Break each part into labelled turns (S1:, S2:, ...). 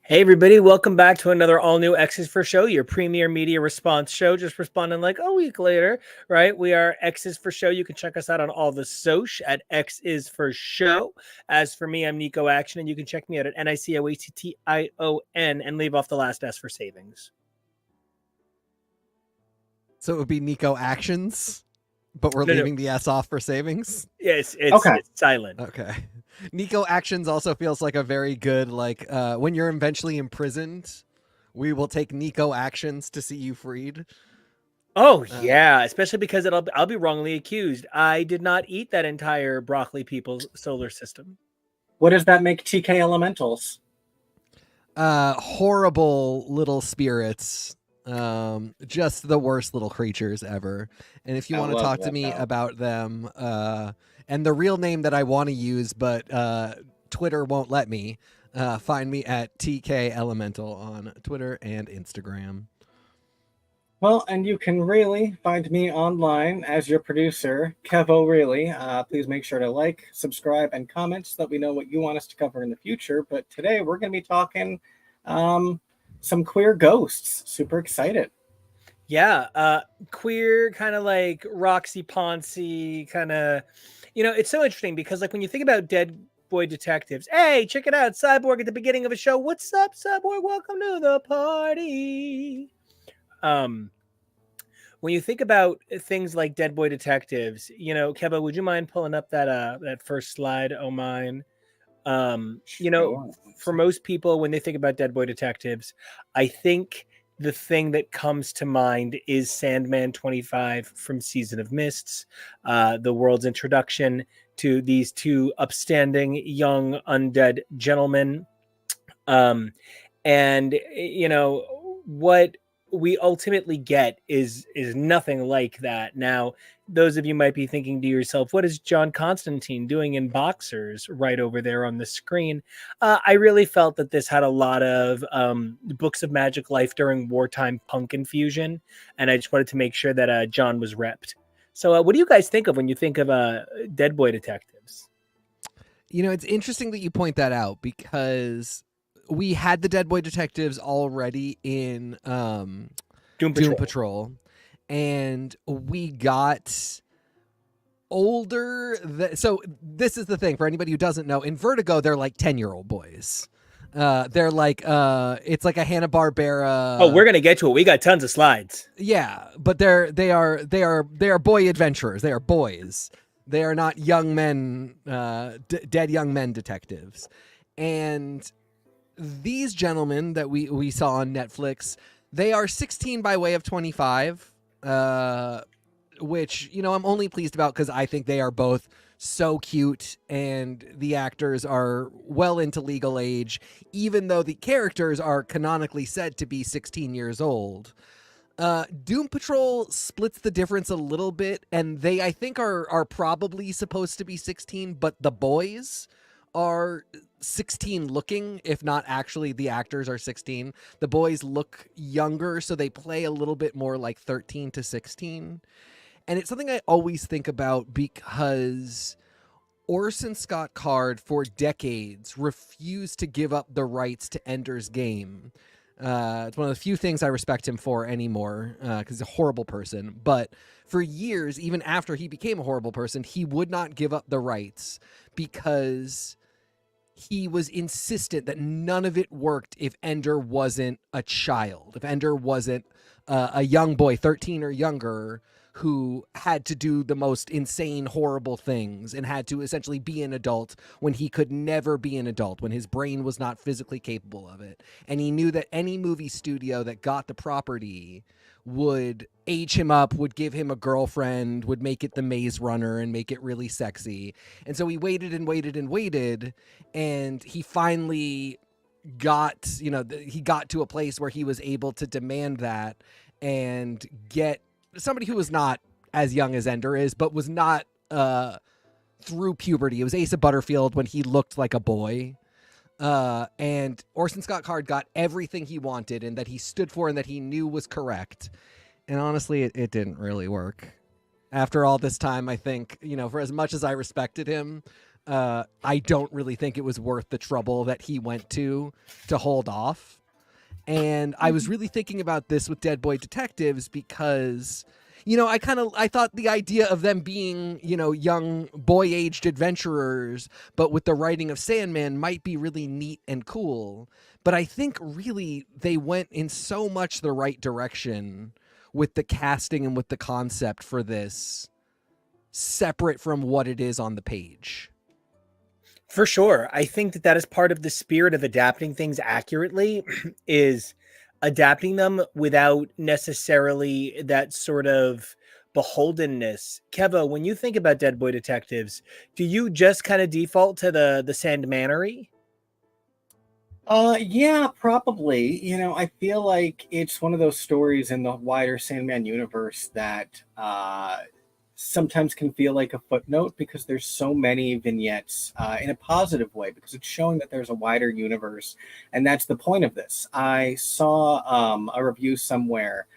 S1: Hey everybody, welcome back to another all-new X is for Show, your premier media response show, just responding like a week later, right? We are X is for Show. You can check us out on all the soch at X is for Show. As for me, I'm Nico Action, and you can check me out at NICOACTION and leave off the last S for savings.
S2: So it would be Nico Actions, but we're leaving the S off for savings?
S1: Yes, it's silent.
S2: Okay. Nico Actions also feels like a very good, when you're eventually imprisoned, we will take Nico Actions to see you freed.
S1: Oh, yeah, especially because I'll be wrongly accused. I did not eat that entire broccoli people's solar system.
S3: What does that make TK elementals?
S2: Horrible little spirits. Just the worst little creatures ever. And if you want to talk to me about them, and the real name that I want to use, but Twitter won't let me, find me at TK Elemental on Twitter and Instagram.
S3: Well, and you can really find me online as your producer, Kevo Really. Please make sure to like, subscribe, and comment so that we know what you want us to cover in the future. But today we're going to be talking some queer ghosts. Super excited.
S1: Yeah, queer, kind of like Roxy Ponce, kind of, it's so interesting because like when you think about dead boy detectives, hey, check it out, Cyborg at the beginning of a show. What's up, Cyborg? Welcome to the party. When you think about things like dead boy detectives, Keba, would you mind pulling up that first slide? Oh, mine. For most people, when they think about dead boy detectives, I think the thing that comes to mind is Sandman 25 from Season of Mists, the world's introduction to these two upstanding young undead gentlemen. What we ultimately get is nothing like that. Now, those of you might be thinking to yourself, what is John Constantine doing in boxers right over there on the screen? I really felt that this had a lot of Books of Magic Life during wartime punk infusion, and I just wanted to make sure that John was repped. So what do you guys think of when you think of dead boy detectives?
S2: It's interesting that you point that out because we had the dead boy detectives already in Doom Patrol. And we got older. So this is the thing for anybody who doesn't know. In Vertigo, they're like 10-year-old boys. They're like it's like a Hanna-Barbera.
S1: Oh, we're gonna get to it. We got tons of slides.
S2: Yeah, but they are boy adventurers. They are boys. They are not young men, dead young men detectives. And these gentlemen that we saw on Netflix, they are 16 by way of 25. Which, I'm only pleased about because I think they are both so cute and the actors are well into legal age, even though the characters are canonically said to be 16 years old. Doom Patrol splits the difference a little bit, and they, I think, are probably supposed to be 16, but the boys are 16 looking, if not actually the actors are 16. The boys look younger, so they play a little bit more like 13 to 16. And it's something I always think about because Orson Scott Card for decades refused to give up the rights to Ender's Game. It's one of the few things I respect him for anymore because he's a horrible person. But for years, even after he became a horrible person, he would not give up the rights because he was insistent that none of it worked if Ender wasn't a child, if Ender wasn't a young boy, 13 or younger, who had to do the most insane, horrible things and had to essentially be an adult when he could never be an adult, when his brain was not physically capable of it. And he knew that any movie studio that got the property would age him up, would give him a girlfriend, would make it the Maze Runner and make it really sexy. And so he waited and waited and waited, and he finally got, he got to a place where he was able to demand that and get somebody who was not as young as Ender is, but was not through puberty. It was Asa Butterfield when he looked like a boy. And Orson Scott Card got everything he wanted and that he stood for and that he knew was correct. And honestly, it didn't really work. After all this time, I think, for as much as I respected him, I don't really think it was worth the trouble that he went to hold off. And I was really thinking about this with Dead Boy Detectives because, I thought the idea of them being, young boy-aged adventurers, but with the writing of Sandman might be really neat and cool. But I think really they went in so much the right direction with the casting and with the concept for this, separate from what it is on the page.
S1: For sure. I think that is part of the spirit of adapting things accurately is adapting them without necessarily that sort of beholdenness. Kevo, when you think about Dead Boy Detectives, do you just kind of default to the Sandmanery?
S3: Yeah, probably. I feel like it's one of those stories in the wider Sandman universe that sometimes can feel like a footnote because there's so many vignettes in a positive way, because it's showing that there's a wider universe, and that's the point of this. I saw a review somewhere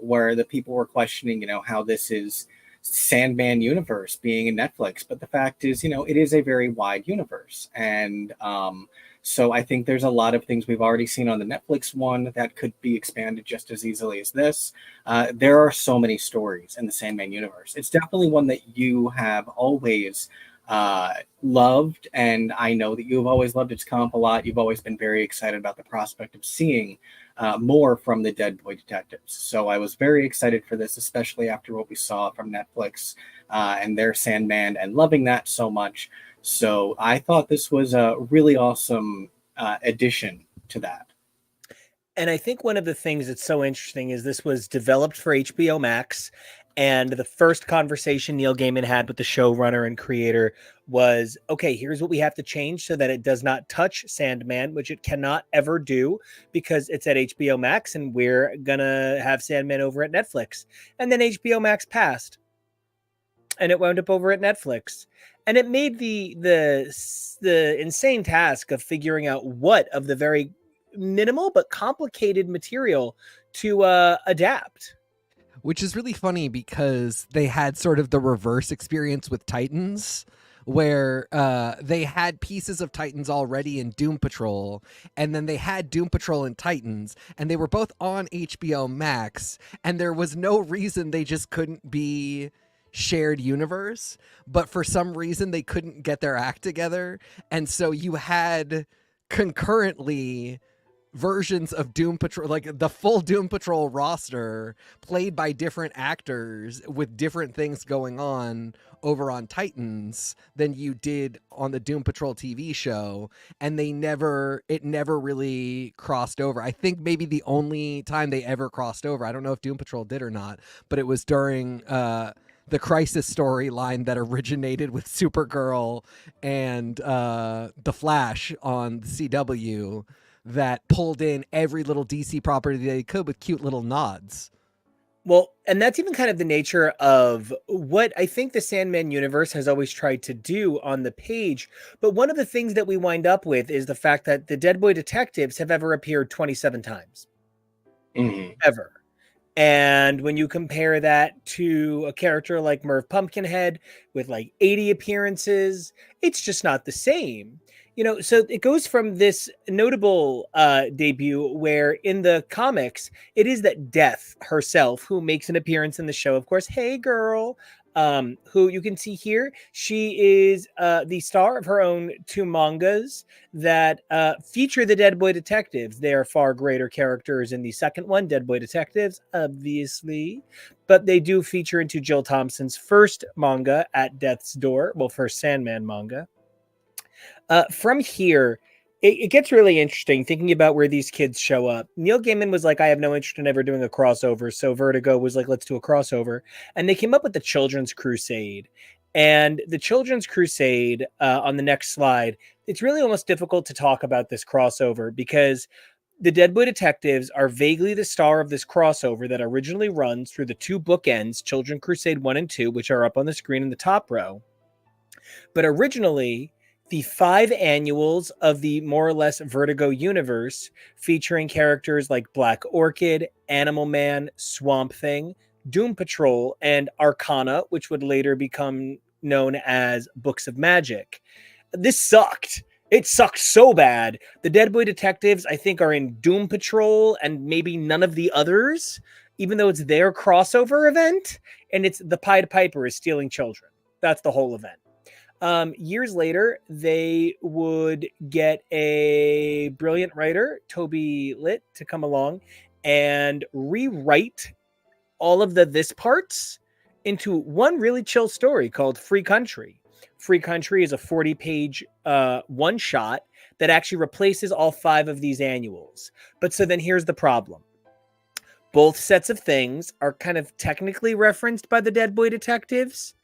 S3: where the people were questioning, how this is Sandman Universe being in Netflix, but the fact is, it is a very wide universe, and so I think there's a lot of things we've already seen on the Netflix one that could be expanded just as easily as this. There are so many stories in the Sandman universe. It's definitely one that you have always loved, and I know that you've always loved its comp a lot. You've always been very excited about the prospect of seeing more from the Dead Boy Detectives. So I was very excited for this, especially after what we saw from Netflix and their Sandman, and loving that so much. So I thought this was a really awesome addition to that.
S1: And I think one of the things that's so interesting is this was developed for HBO Max. And the first conversation Neil Gaiman had with the showrunner and creator was, okay, here's what we have to change so that it does not touch Sandman, which it cannot ever do because it's at HBO Max and we're going to have Sandman over at Netflix. And then HBO Max passed and it wound up over at Netflix. And it made the insane task of figuring out what of the very minimal but complicated material to adapt.
S2: Which is really funny because they had sort of the reverse experience with Titans, where they had pieces of Titans already in Doom Patrol, and then they had Doom Patrol and Titans, and they were both on HBO Max, and there was no reason they just couldn't be shared universe, but for some reason they couldn't get their act together, and so you had concurrently versions of Doom Patrol, like the full Doom Patrol roster played by different actors with different things going on over on Titans than you did on the Doom Patrol TV show, and it never really crossed over. I think maybe the only time they ever crossed over, I don't know if Doom Patrol did or not, but it was during the Crisis storyline that originated with Supergirl and The Flash on the CW that pulled in every little DC property they could with cute little nods.
S1: Well, and that's even kind of the nature of what I think the Sandman universe has always tried to do on the page. But one of the things that we wind up with is the fact that the Dead Boy Detectives have ever appeared 27 times.
S3: Mm-hmm.
S1: Ever. And when you compare that to a character like Merv Pumpkinhead with like 80 appearances, it's just not the same. So it goes from this notable debut where in the comics, it is that Death herself who makes an appearance in the show. Of course, hey girl, who you can see here. She is the star of her own 2 mangas that feature the Dead Boy Detectives. They are far greater characters in the second one, Dead Boy Detectives, obviously. But they do feature into Jill Thompson's first manga, At Death's Door, well, first Sandman manga. From here, it gets really interesting thinking about where these kids show up. Neil Gaiman was like, I have no interest in ever doing a crossover. So Vertigo was like, let's do a crossover. And they came up with the Children's Crusade. And the Children's Crusade, on the next slide, it's really almost difficult to talk about this crossover because the Dead Boy Detectives are vaguely the star of this crossover that originally runs through the 2 bookends, Children's Crusade 1 and 2, which are up on the screen in the top row. But originally, the 5 annuals of the more or less Vertigo universe, featuring characters like Black Orchid, Animal Man, Swamp Thing, Doom Patrol, and Arcana, which would later become known as Books of Magic. This sucked. It sucked so bad. The Dead Boy Detectives, I think, are in Doom Patrol and maybe none of the others, even though it's their crossover event, and it's the Pied Piper is stealing children. That's the whole event. Years later, they would get a brilliant writer, Toby Litt, to come along and rewrite all of the this parts into one really chill story called Free Country. Free Country is a 40-page one shot that actually replaces all 5 of these annuals. But so then here's the problem. Both sets of things are kind of technically referenced by the Dead Boy Detectives.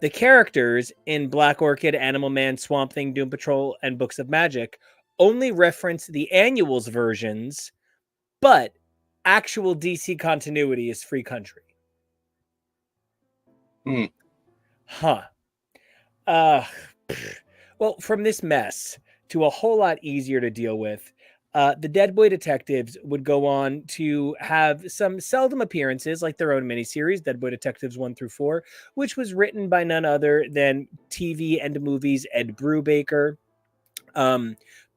S1: The characters in Black Orchid, Animal Man, Swamp Thing, Doom Patrol, and Books of Magic only reference the annuals versions, but actual DC continuity is Free Country. Huh. Well, from this mess to a whole lot easier to deal with, the Dead Boy Detectives would go on to have some seldom appearances, like their own miniseries, Dead Boy Detectives 1 through 4, which was written by none other than TV and movies Ed Brubaker.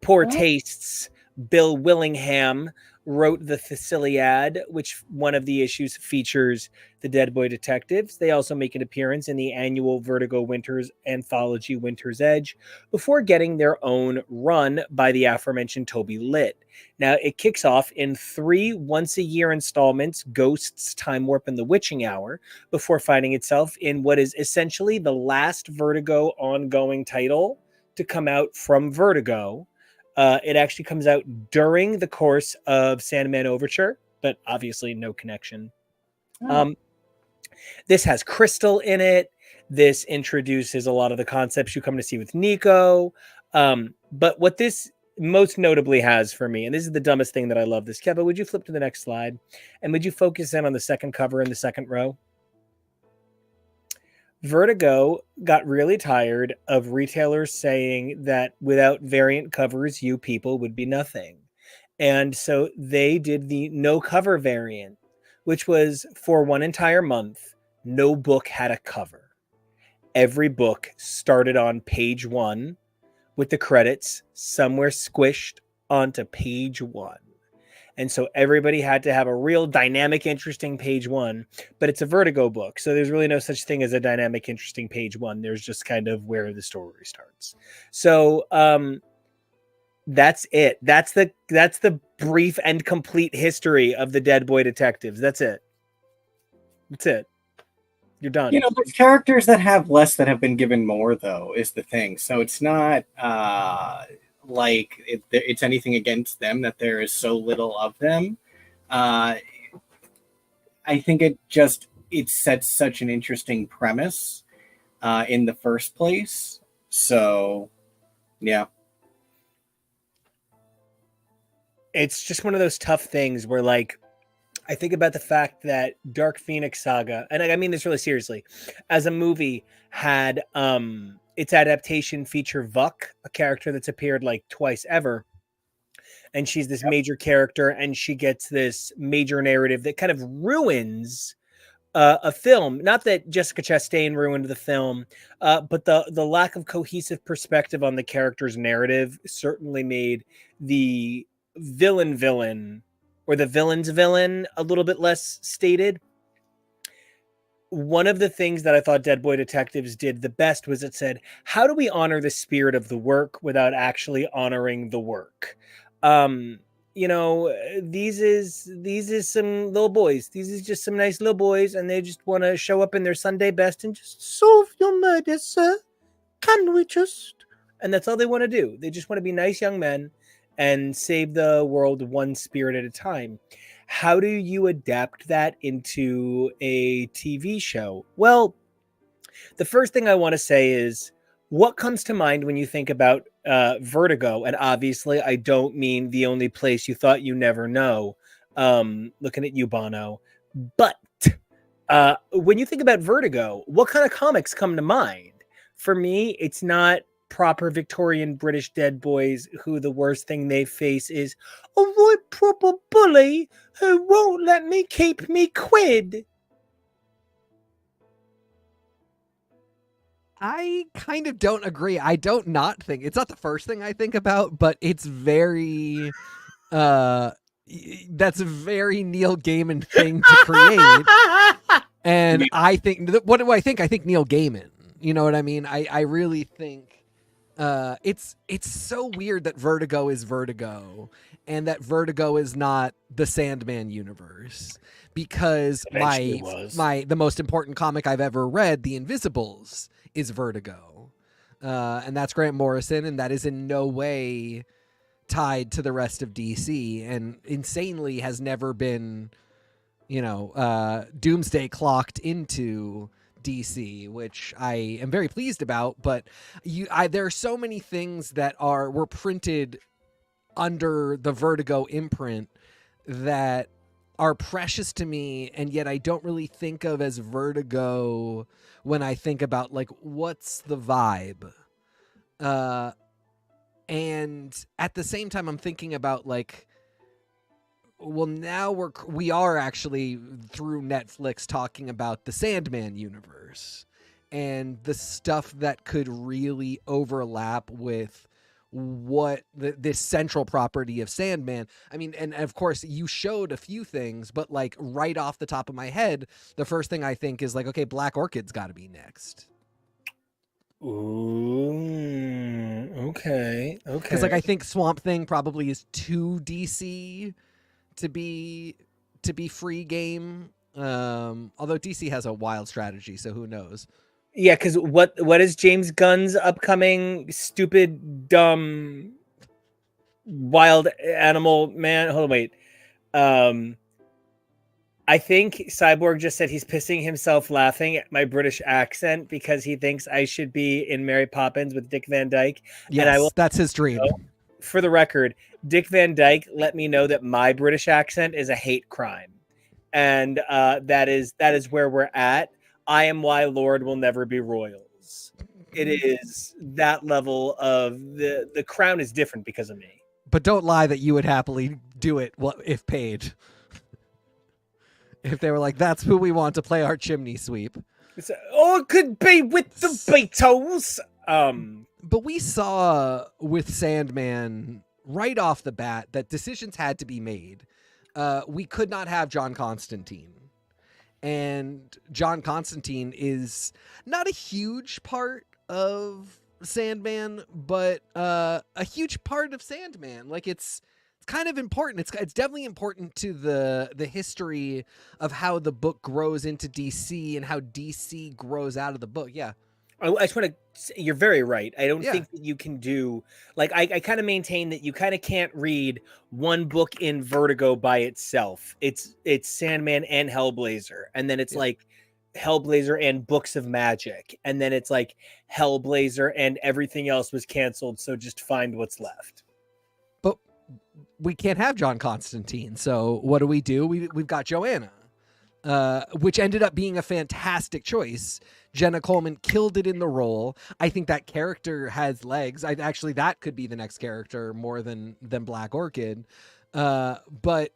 S1: Poor Tastes, Bill Willingham wrote the Thessiliad, which one of the issues features the Dead Boy Detectives. They also make an appearance in the annual Vertigo Winters anthology Winter's Edge before getting their own run by the aforementioned Toby Litt. Now, it kicks off in 3 once-a-year installments, Ghosts, Time Warp, and The Witching Hour, before finding itself in what is essentially the last Vertigo ongoing title to come out from Vertigo. It actually comes out during the course of Sandman Overture, but obviously no connection. This has Crystal in it. This introduces a lot of the concepts you come to see with Nico. But what this most notably has for me, and this is the dumbest thing that I love this, Kevin, would you flip to the next slide? And would you focus in on the second cover in the second row? Vertigo got really tired of retailers saying that without variant covers, you people would be nothing. And so they did the no cover variant, which was for one entire month, no book had a cover. Every book started on page 1 with the credits somewhere squished onto page 1. And so everybody had to have a real dynamic, interesting page 1, but it's a Vertigo book. So there's really no such thing as a dynamic, interesting page 1. There's just kind of where the story starts. So that's it. That's the brief and complete history of the Dead Boy Detectives. That's it. That's it. You're done.
S3: You know, there's characters that have less that have been given more, though, is the thing. So it's not like it's anything against them that there is so little of them. I think it sets such an interesting premise in the first place. So, yeah.
S1: It's just one of those tough things where, like, I think about the fact that Dark Phoenix Saga, and I mean this really seriously, as a movie, had its adaptation feature Vuk, a character that's appeared like twice ever. And she's this major character, and she gets this major narrative that kind of ruins a film. Not that Jessica Chastain ruined the film, but the lack of cohesive perspective on the character's narrative certainly made the villain or the villain's villain a little bit less stated. one of the things that I thought Dead Boy Detectives did the best was it said, how do we honor the spirit of the work without actually honoring the work? You know, these is some little boys. These is just some nice little boys, and they just want to show up in their Sunday best and just solve your murder, sir. Can we just? And that's all they want to do. They just want to be nice young men and save the world one spirit at a time. How do you adapt that into a TV show? Well, the first thing I want to say is, what comes to mind when you think about Vertigo? And obviously, I don't mean The Only Place You Thought You Never Know. Looking at you, Bono. But when you think about Vertigo, what kind of comics come to mind? For me, it's not proper Victorian British dead boys who the worst thing they face is a right proper bully who won't let me keep me quid.
S2: I kind of don't agree. I don't not think it's not the first thing I think about, but it's very that's a very Neil Gaiman thing to create. And I think, what do I think? I think Neil Gaiman. You know what I mean? I really think it's so weird that Vertigo is Vertigo and that Vertigo is not the Sandman universe, because the most important comic I've ever read, The Invisibles, is Vertigo. And that's Grant Morrison, and that is in no way tied to the rest of DC, and insanely has never been, doomsday clocked into DC, which I am very pleased about. But there are so many things that were printed under the Vertigo imprint that are precious to me, and yet I don't really think of as Vertigo when I think about, like, what's the vibe. And at the same time, I'm thinking about, like, well, now we are actually through Netflix talking about the Sandman universe and the stuff that could really overlap with what this central property of Sandman. I mean, and of course you showed a few things, but like right off the top of my head, the first thing I think is like, okay, Black Orchid's got to be next.
S1: Ooh, okay.
S2: Because like I think Swamp Thing probably is too DC to be free game. Although DC has a wild strategy, so who knows?
S1: Yeah, because what is James Gunn's upcoming stupid, dumb, wild animal man? Hold on, wait. I think Cyborg just said he's pissing himself laughing at my British accent because he thinks I should be in Mary Poppins with Dick Van Dyke.
S2: Yes, that's his dream.
S1: For the record, Dick Van Dyke let me know that my British accent is a hate crime. And that is where we're at. I am why Lord will never be royals. It is that level of the crown is different because of me.
S2: But don't lie that you would happily do it if paid. If they were like, that's who we want to play our chimney sweep.
S1: It could be with the Beatles.
S2: But we saw with Sandman right off the bat that decisions had to be made. We could not have John Constantine. And John Constantine is not a huge part of Sandman, but a huge part of Sandman. Like it's kind of important. It's definitely important to the history of how the book grows into DC and how DC grows out of the book. Yeah.
S1: I just want to say, you're very right. I don't think that you can do, like, I kind of maintain that you kind of can't read one book in Vertigo by itself. It's Sandman and Hellblazer. And then it's like Hellblazer and Books of Magic. And then it's like Hellblazer and everything else was canceled. So just find what's left.
S2: But we can't have John Constantine. So what do? We've got Joanna. Which ended up being a fantastic choice. Jenna Coleman killed it in the role. I think that character has legs. That could be the next character more than Black Orchid. But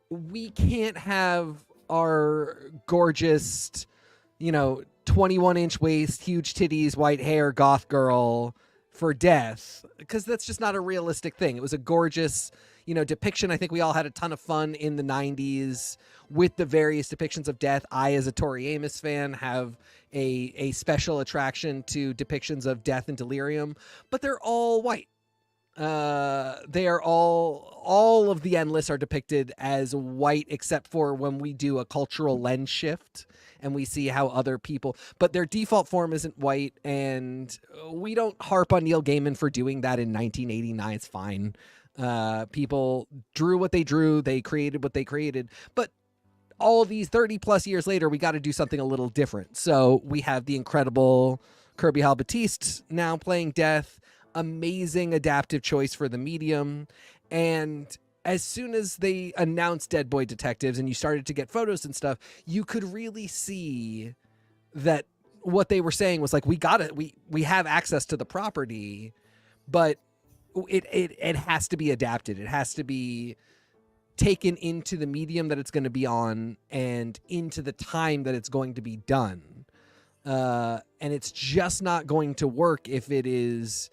S2: we can't have our gorgeous, 21-inch waist, huge titties, white hair, goth girl for death, because that's just not a realistic thing. It was a gorgeous, depiction. I think we all had a ton of fun in the 90s with the various depictions of death. I, as a Tori Amos fan, have a special attraction to depictions of death and delirium, but they're all white. They are all of the endless are depicted as white, except for when we do a cultural lens shift and we see how other people, but their default form isn't white. And we don't harp on Neil Gaiman for doing that in 1989. It's fine. People drew what they drew. They created what they created, but all these 30 plus years later, we got to do something a little different. So we have the incredible Kirby Hall Batiste now playing Death. Amazing adaptive choice for the medium. And as soon as they announced Dead Boy Detectives and you started to get photos and stuff, you could really see that what they were saying was like, we have access to the property, but it has to be adapted. It has to be taken into the medium that it's going to be on and into the time that it's going to be done. And it's just not going to work if it is,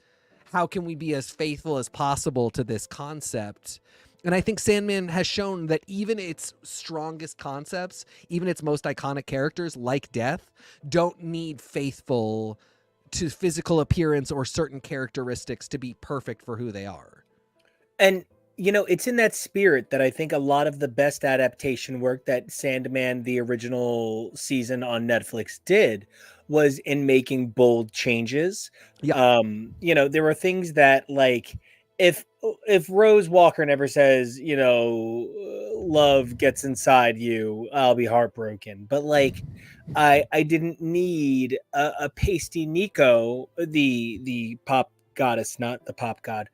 S2: how can we be as faithful as possible to this concept? And I think Sandman has shown that even its strongest concepts, even its most iconic characters like Death, don't need faithful to physical appearance or certain characteristics to be perfect for who they are.
S1: And it's in that spirit that I think a lot of the best adaptation work that Sandman, the original season on Netflix, did was in making bold changes.
S2: Yeah.
S1: There were things that, like, if Rose Walker never says, love gets inside you, I'll be heartbroken. But like, I didn't need a pasty Nico, the pop goddess, not the pop god,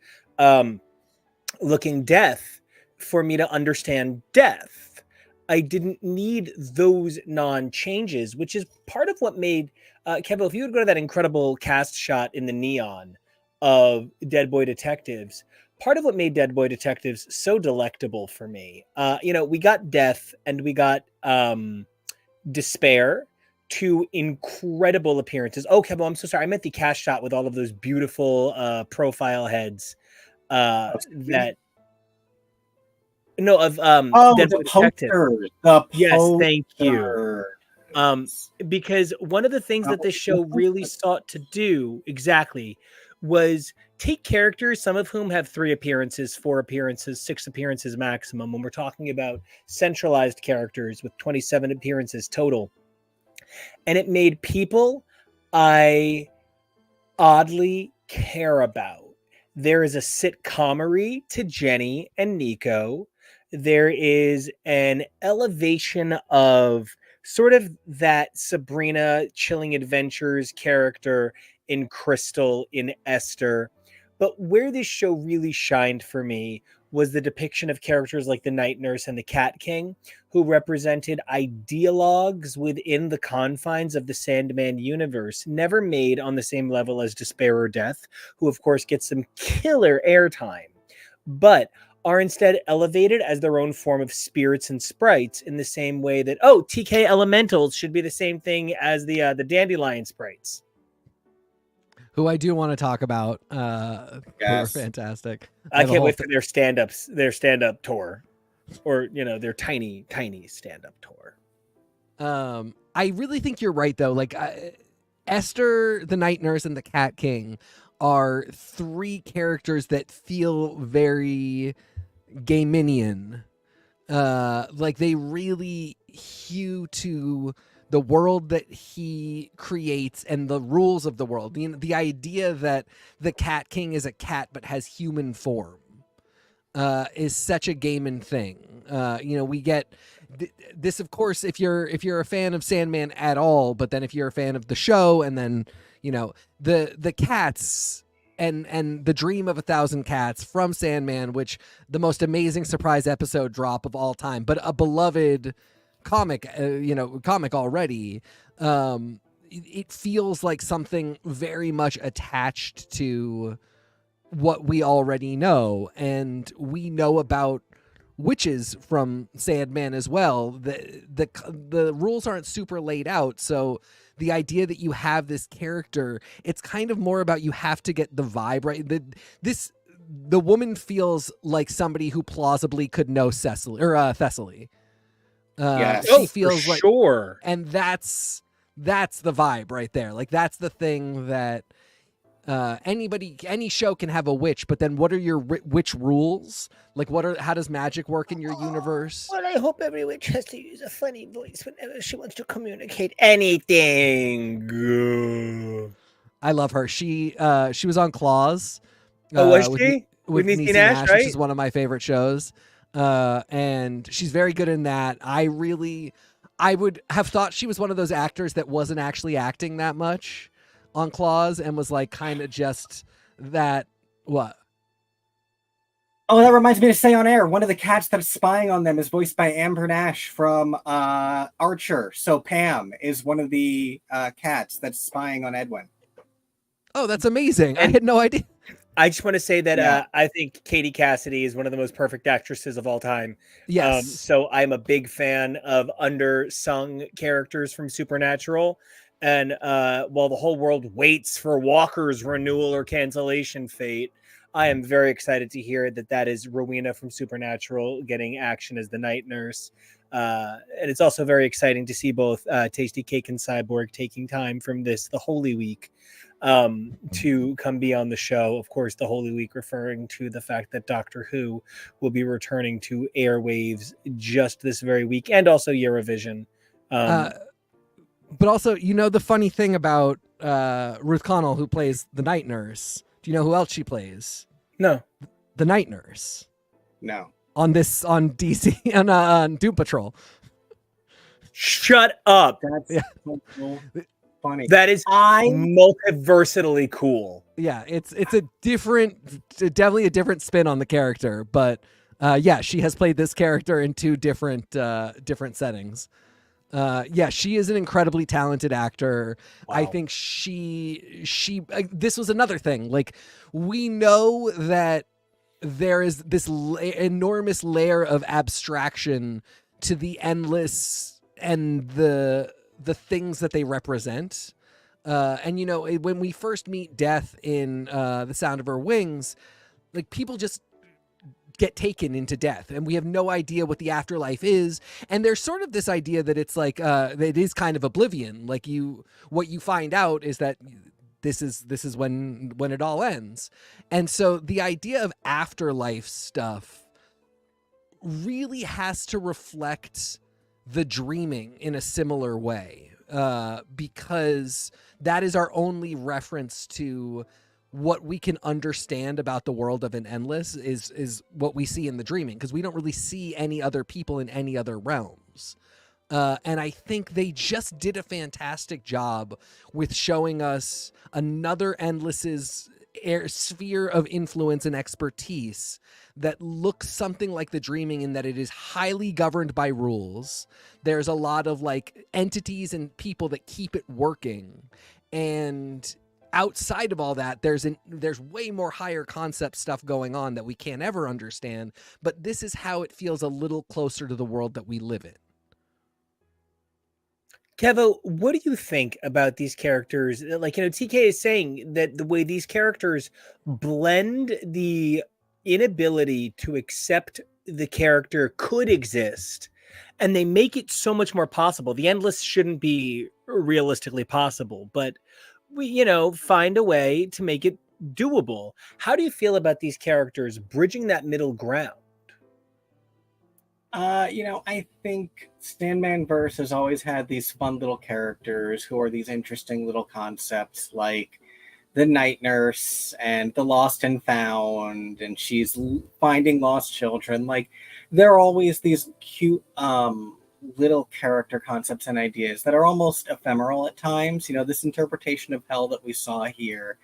S1: looking Death for me to understand Death. I didn't need those non-changes, which is part of what made Kevo, if you would go to that incredible cast shot in the neon of Dead Boy Detectives, part of what made Dead Boy Detectives so delectable for me, we got Death and we got Despair, two incredible appearances. Oh, Kevo, I'm so sorry. I meant the cast shot with all of those beautiful profile heads. Dead Boy Detective. Yes, thank you. Because one of the things that this show really sought to do was take characters, some of whom have 3 appearances, 4 appearances, 6 appearances maximum, when we're talking about centralized characters with 27 appearances total, and it made people I oddly care about. There is a sitcomery to Jenny and Nico. There is an elevation of sort of that Sabrina Chilling Adventures character in Crystal, in Esther. But where this show really shined for me was the depiction of characters like the Night Nurse and the Cat King, who represented ideologues within the confines of the Sandman universe, never made on the same level as Despair or Death, who of course gets some killer airtime, but are instead elevated as their own form of spirits and sprites, in the same way that, TK Elementals should be the same thing as the Dandelion sprites.
S2: Who I do want to talk about. They're fantastic.
S1: I can't wait for their stand-up tour, or their tiny stand-up tour.
S2: I really think you're right, though. Like Esther, the Night Nurse, and the Cat King are 3 characters that feel very Gaiminian. Like they really hew to the world that he creates and the rules of the world. The idea that the Cat King is a cat but has human form is such a Gaiman thing. We get this, of course, if you're a fan of Sandman at all, but then if you're a fan of the show, and then the cats and the Dream of 1,000 Cats from Sandman, which the most amazing surprise episode drop of all time, but a beloved comic already. It feels like something very much attached to what we already know, and we know about witches from Sandman as well. The rules aren't super laid out, so the idea that you have this character, it's kind of more about you have to get the vibe right. The woman feels like somebody who plausibly could know Cecily or Thessaly.
S3: Yes.
S2: She feels like,
S1: sure.
S2: and that's the vibe right there. Like that's the thing that any show can have a witch, but then what are your witch rules? Like how does magic work in your universe?
S1: Well, I hope every witch has to use a funny voice whenever she wants to communicate anything.
S2: I love her. She was on Claws.
S1: Oh, was
S2: with,
S1: she?
S2: with
S1: Niecy
S2: Niecy
S1: Nash,
S2: Nash,
S1: right?
S2: which is one of my favorite shows. And she's very good in that. I would have thought she was one of those actors that wasn't actually acting that much on Claws and was like kind of just that. What?
S3: Oh, that reminds me to say on air, one of the cats that's spying on them is voiced by Amber Nash from Archer. So Pam is one of the cats that's spying on Edwin.
S2: Oh, that's amazing. I had no idea.
S1: I just want to say that I think Katie Cassidy is one of the most perfect actresses of all time.
S2: Yes.
S1: So I'm a big fan of undersung characters from Supernatural. And while the whole world waits for Walker's renewal or cancellation fate, I am very excited to hear that is Rowena from Supernatural getting action as the night nurse. And it's also very exciting to see both Tasty Cake and Cyborg taking time from the Holy Week to come be on the show. Of course, the Holy Week referring to the fact that Doctor Who will be returning to airwaves just this very week, and also Eurovision.
S2: But also, the funny thing about Ruth Connell, who plays the night nurse, do you know who else she plays?
S1: No.
S2: The night nurse.
S3: No.
S2: On DC, on Doom Patrol.
S1: Shut up.
S3: That's so funny.
S1: That is multiversally cool.
S2: Yeah, it's definitely a different spin on the character, but she has played this character in two different settings. She is an incredibly talented actor. Wow. I think she this was another thing. Like, we know that there is this enormous layer of abstraction to the endless and the things that they represent. And when we first meet Death in The Sound of Her Wings, like, people just get taken into death, and we have no idea what the afterlife is. And there's sort of this idea that it's like it is kind of oblivion. Like, what you find out is that this is when it all ends. And so the idea of afterlife stuff really has to reflect the dreaming in a similar way, because that is our only reference to what we can understand about the world of an endless is what we see in the dreaming, because we don't really see any other people in any other realms. And I think they just did a fantastic job with showing us another endless's sphere of influence and expertise that looks something like the dreaming, in that it is highly governed by rules. There's a lot of like entities and people that keep it working, and outside of all that, there's way more higher concept stuff going on that we can't ever understand, but this is how it feels a little closer to the world that we live in.
S1: Kevo, what do you think about these characters? Like, TK is saying that the way these characters blend the inability to accept the character could exist, and they make it so much more possible. The endless shouldn't be realistically possible, but we, find a way to make it doable. How do you feel about these characters bridging that middle ground?
S3: I think Sandman Verse has always had these fun little characters who are these interesting little concepts, like the night nurse and the lost and found, and she's finding lost children. Like, there are always these cute little character concepts and ideas that are almost ephemeral at times. This interpretation of hell that we saw here,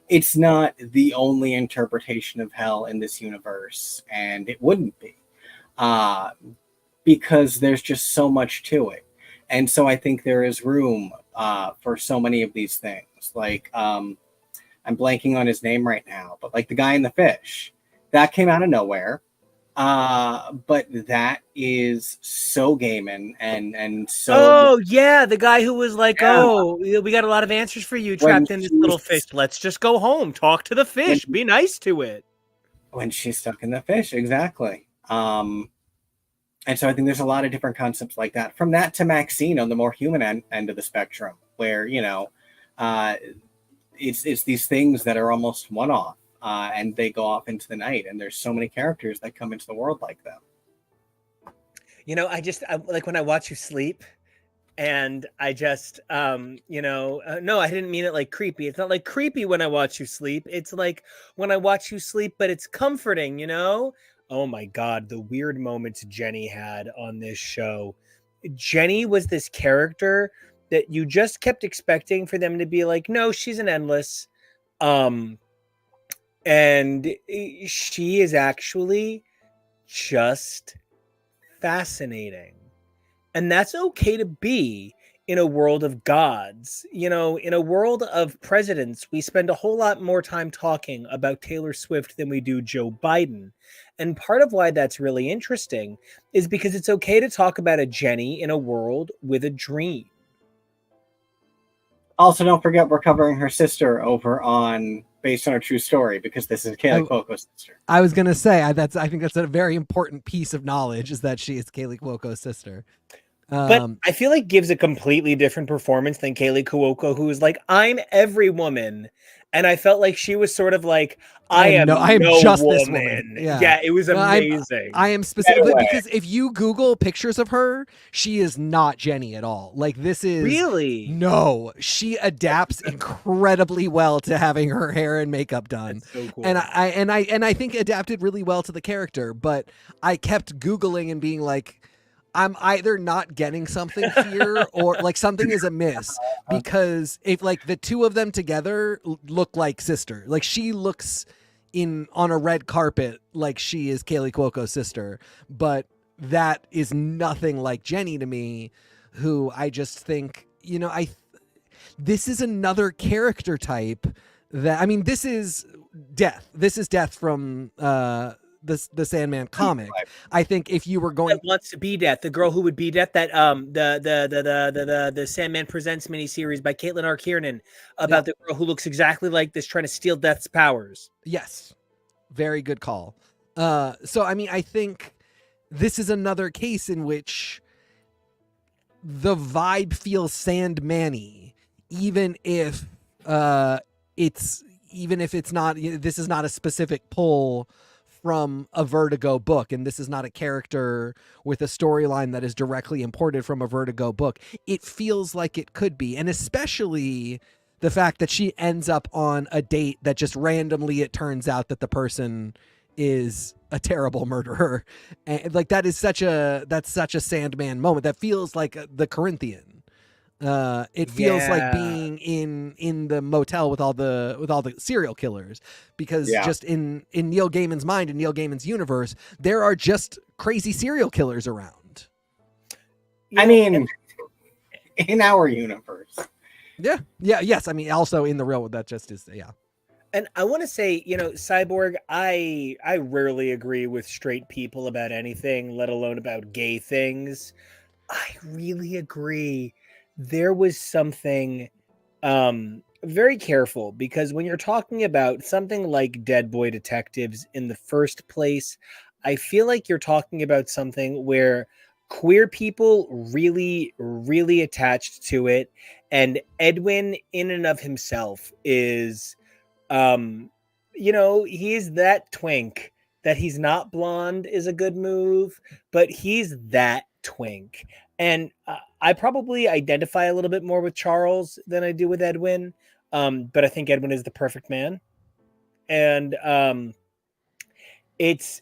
S3: it's not the only interpretation of hell in this universe, and it wouldn't be, because there's just so much to it. And so I think there is room for so many of these things. Like, I'm blanking on his name right now, but like the guy in the fish, that came out of nowhere. But that is so Gaiman and so
S1: Oh yeah, the guy who was like,
S3: yeah.
S1: "Oh, we got a lot of answers for you
S3: When
S1: trapped in this little
S3: she's
S1: fish. Let's just go home. Talk to the fish. Be nice to it."
S3: when she's stuck in the fish, exactly. And so I think there's a lot of different concepts like that. From that to Maxine on the more human end of the spectrum, where uh, it's these things that are almost one off, and they go off into the night. And there's so many characters that come into the world like them.
S1: I like when I watch you sleep, and I just, no, I didn't mean it like creepy. It's not like creepy when I watch you sleep. It's like when I watch you sleep, but it's comforting, you know? Oh my God, the weird moments Jenny had on this show. Jenny was this character that you just kept expecting for them to be like, no, she's an endless. And she is actually just fascinating. And that's okay to be in a world of gods. In a world of presidents, we spend a whole lot more time talking about Taylor Swift than we do Joe Biden. And part of why that's really interesting is because it's okay to talk about a Jenny in a world with a dream.
S3: Also, don't forget we're covering her sister over on Based on a True Story, because this is Kaylee Cuoco's sister.
S2: I was gonna say I think that's a very important piece of knowledge, is that she is Kaylee Cuoco's sister.
S1: But I feel like gives a completely different performance than Kaylee Cuoco, who is like, I'm every woman. And I felt like she was sort of like, I am just
S2: this woman.
S1: Yeah, it was amazing.
S2: I am specific because if you Google pictures of her, she is not Jenny at all. Like, this is
S1: really
S2: no. She adapts incredibly well to having her hair and makeup done.
S1: That's so cool.
S2: And I think adapted really well to the character. But I kept Googling and being like, I'm either not getting something here or like something is amiss, because if like the two of them together look like sister, like she looks on a red carpet like she is Kaylee Cuoco's sister, but that is nothing like Jenny to me, who I just think, this is another character type that, this is Death. This is Death from, the Sandman comic. I think if you were going,
S1: that wants to be Death, the girl who would be Death, that the Sandman Presents miniseries by Caitlin R. Kiernan about the girl who looks exactly like this, trying to steal Death's powers.
S2: Yes, very good call. So I think this is another case in which the vibe feels Sandman-y, even if it's not. This is not a specific pull from a Vertigo book, and this is not a character with a storyline that is directly imported from a Vertigo book. It feels like it could be, and especially the fact that she ends up on a date that just randomly it turns out that the person is a terrible murderer, and like that's such a Sandman moment. That feels like the Corinthian. It feels like being in the motel with all the serial killers, because just in Neil Gaiman's mind, in Neil Gaiman's universe, there are just crazy serial killers around.
S3: In our universe.
S2: Yes. Also in the real, that just is,
S1: And I want to say, Cyborg, I rarely agree with straight people about anything, let alone about gay things. I really agree. There was something very careful, because when you're talking about something like Dead Boy Detectives in the first place, I feel like you're talking about something where queer people really, really attached to it. And Edwin in and of himself is, he is that twink. That he's not blonde is a good move, but he's that twink. And I probably identify a little bit more with Charles than I do with Edwin. But I think Edwin is the perfect man. And it's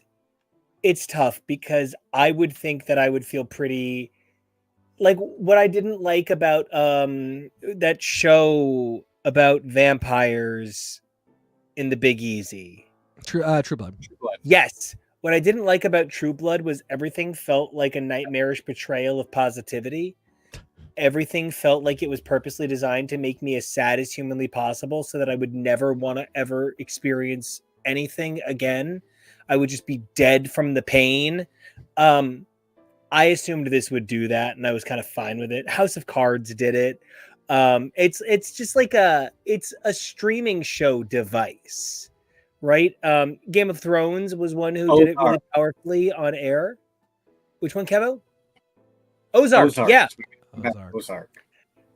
S1: tough, because I would think that I would feel pretty like what I didn't like about that show about vampires in the Big Easy.
S2: True Blood.
S1: Yes. What I didn't like about True Blood was everything felt like a nightmarish betrayal of positivity. Everything felt like it was purposely designed to make me as sad as humanly possible, so that I would never want to ever experience anything again. I would just be dead from the pain. I assumed this would do that, and I was kind of fine with it. House of Cards did it. It's just like it's a streaming show device, right? Game of Thrones was one who did it really powerfully on air. Which one, Kevo? Ozark. Yeah.
S3: Ozark.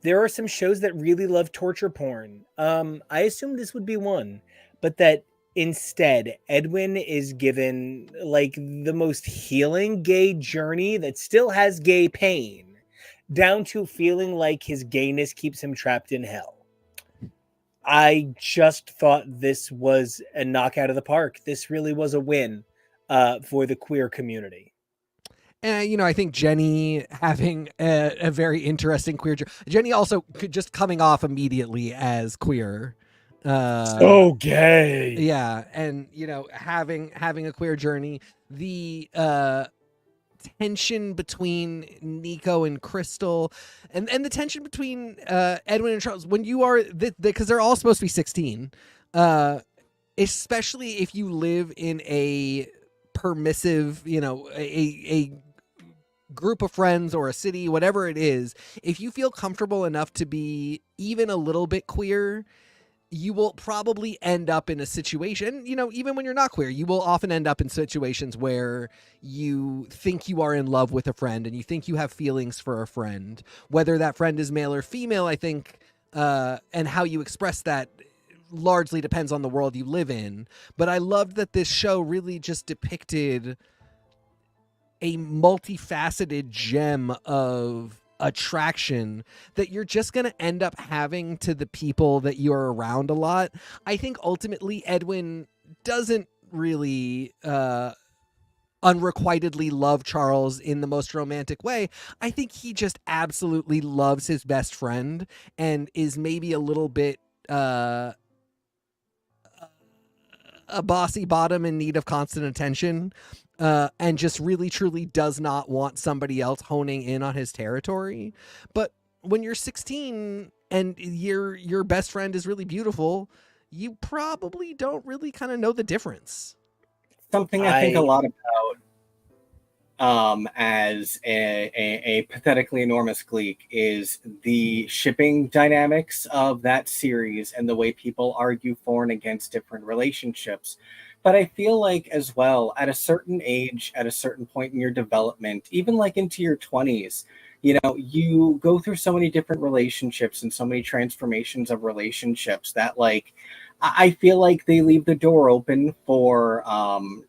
S1: There are some shows that really love torture porn. I assumed this would be one, but that instead Edwin is given like the most healing gay journey that still has gay pain, down to feeling like his gayness keeps him trapped in hell. I just thought this was a knockout of the park. This really was a win for the queer community.
S2: And, I think Jenny having a very interesting queer journey. Jenny also just coming off immediately as queer.
S1: So gay.
S2: Yeah. And, having a queer journey. The tension between Nico and Crystal and the tension between Edwin and Charles when you are because they're all supposed to be 16, especially if you live in a permissive, a group of friends or a city, whatever it is, if you feel comfortable enough to be even a little bit queer, you will probably end up in a situation, even when you're not queer, you will often end up in situations where you think you are in love with a friend and you think you have feelings for a friend, whether that friend is male or female. I think, and how you express that largely depends on the world you live in. But I loved that this show really just depicted a multifaceted gem of attraction that you're just going to end up having to the people that you're around a lot. I think ultimately Edwin doesn't really unrequitedly love Charles in the most romantic way. I think he just absolutely loves his best friend and is maybe a little bit a bossy bottom in need of constant attention. And just really truly does not want somebody else honing in on his territory. But when you're 16 and your best friend is really beautiful, you probably don't really kind of know the difference.
S3: Something I think a lot about as a pathetically enormous gleek is the shipping dynamics of that series and the way people argue for and against different relationships. But I feel like as well, at a certain age, at a certain point in your development, even like into your 20s, you go through so many different relationships and so many transformations of relationships that like, I feel like they leave the door open for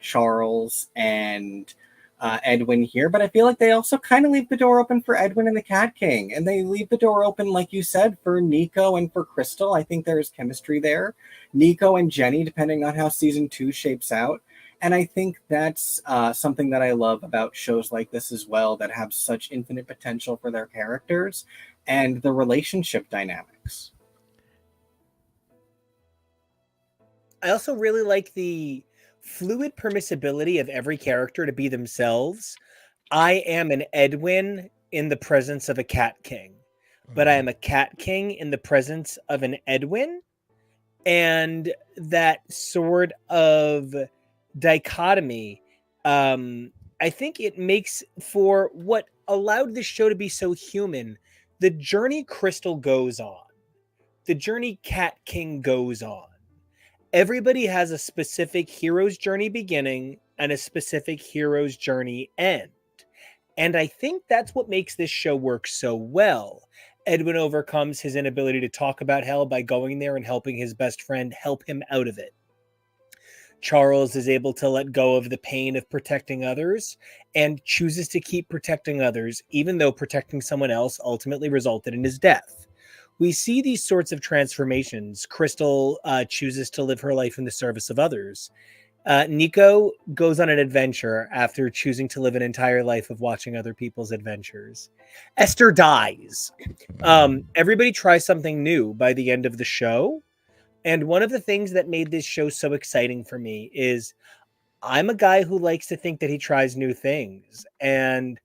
S3: Charles and Edwin here, but I feel like they also kind of leave the door open for Edwin and the Cat King, and they leave the door open, like you said, for Nico and for Crystal. I think there is chemistry there. Nico and Jenny, depending on how season 2 shapes out. And I think that's something that I love about shows like this as well, that have such infinite potential for their characters and the relationship dynamics.
S1: I also really like the fluid permissibility of every character to be themselves. I am an Edwin in the presence of a Cat King, but I am a Cat King in the presence of an Edwin. And that sort of dichotomy, I think it makes for what allowed this show to be so human. The journey Crystal goes on, the journey Cat King goes on. Everybody has a specific hero's journey beginning and a specific hero's journey end. And I think that's what makes this show work so well. Edwin overcomes his inability to talk about hell by going there and helping his best friend help him out of it. Charles is able to let go of the pain of protecting others and chooses to keep protecting others, even though protecting someone else ultimately resulted in his death. We see these sorts of transformations. Crystal chooses to live her life in the service of others. Nico goes on an adventure after choosing to live an entire life of watching other people's adventures. Esther dies. Everybody tries something new by the end of the show. And one of the things that made this show so exciting for me is I'm a guy who likes to think that he tries new things. And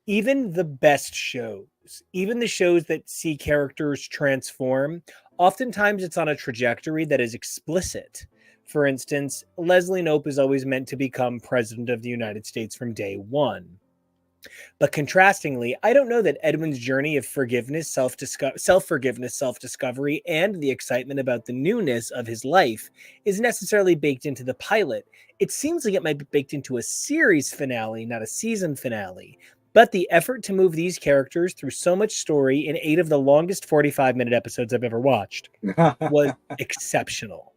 S1: even the best shows, even the shows that see characters transform, oftentimes it's on a trajectory that is explicit. For instance, Leslie Knope is always meant to become president of the United States from day one. But contrastingly, I don't know that Edwin's journey of forgiveness, self-forgiveness, self-discovery, and the excitement about the newness of his life is necessarily baked into the pilot. It seems like it might be baked into a series finale, not a season finale. But the effort to move these characters through so much story in 8 of the longest 45-minute episodes I've ever watched was exceptional.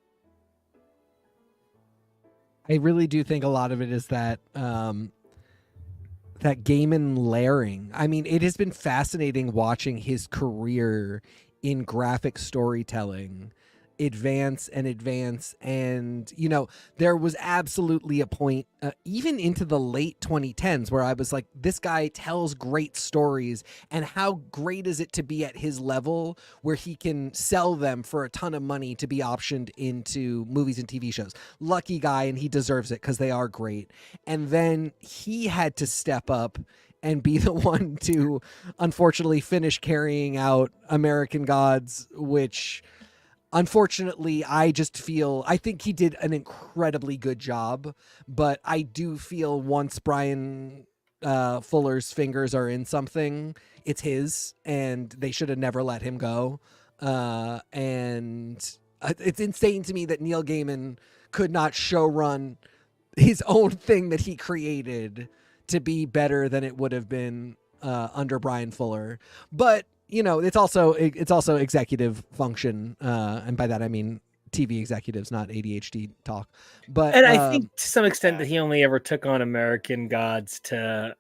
S2: I really do think a lot of it is that that Gaiman layering. I mean, it has been fascinating watching his career in graphic storytelling advance, and you know, there was absolutely a point even into the late 2010s where I was like, this guy tells great stories, and how great is it to be at his level where he can sell them for a ton of money to be optioned into movies and TV shows. Lucky guy, and he deserves it because they are great. And then he had to step up and be the one to unfortunately finish carrying out American Gods, which unfortunately, I think he did an incredibly good job, but I do feel once Brian Fuller's fingers are in something, it's his, and they should have never let him go. And it's insane to me that Neil Gaiman could not showrun his own thing that he created to be better than it would have been under Brian Fuller. But you know, it's also executive function, and by that I mean TV executives, not ADHD talk. But
S1: and I think to some extent that he only ever took on American Gods to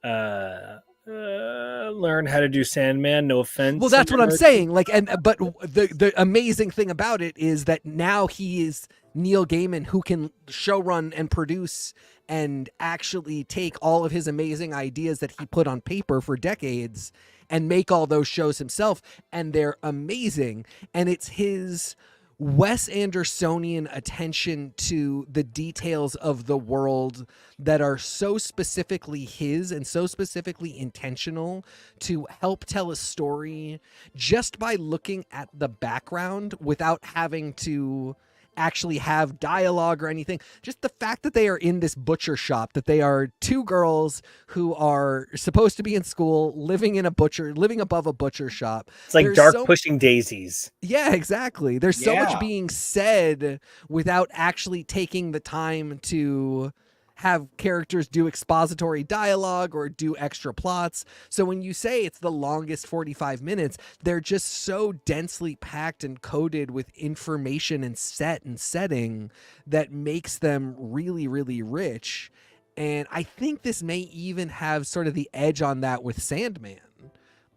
S1: learn how to do Sandman. No offense.
S2: Well, that's what I'm saying. Like, but the amazing thing about it is that now he is Neil Gaiman, who can showrun and produce and actually take all of his amazing ideas that he put on paper for decades and make all those shows himself, and they're amazing. And it's his Wes Andersonian attention to the details of the world that are so specifically his and so specifically intentional to help tell a story just by looking at the background without having to actually have dialogue or anything. Just the fact that they are in this butcher shop, that they are two girls who are supposed to be in school, living above a butcher shop.
S1: It's like pushing daisies.
S2: Yeah, exactly. There's so much being said without actually taking the time to have characters do expository dialogue or do extra plots. So when you say it's the longest 45 minutes, they're just so densely packed and coded with information and set and setting that makes them really, really rich. And I think this may even have sort of the edge on that with Sandman,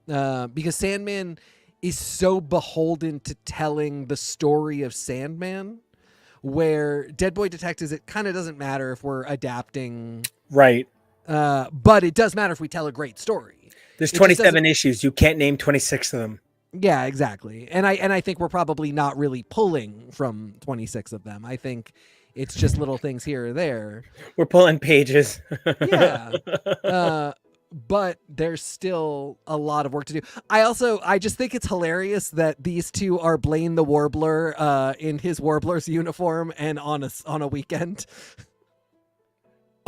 S2: because Sandman is so beholden to telling the story of Sandman, where Dead Boy Detectives, it kind of doesn't matter if we're adapting.
S1: Right.
S2: But it does matter if we tell a great story.
S1: There's 27 issues. You can't name 26 of them.
S2: Yeah, exactly. And I think we're probably not really pulling from 26 of them. I think it's just little things here or there.
S1: We're pulling pages.
S2: Yeah. But there's still a lot of work to do. I just think it's hilarious that these two are Blaine the Warbler in his Warbler's uniform and on a weekend.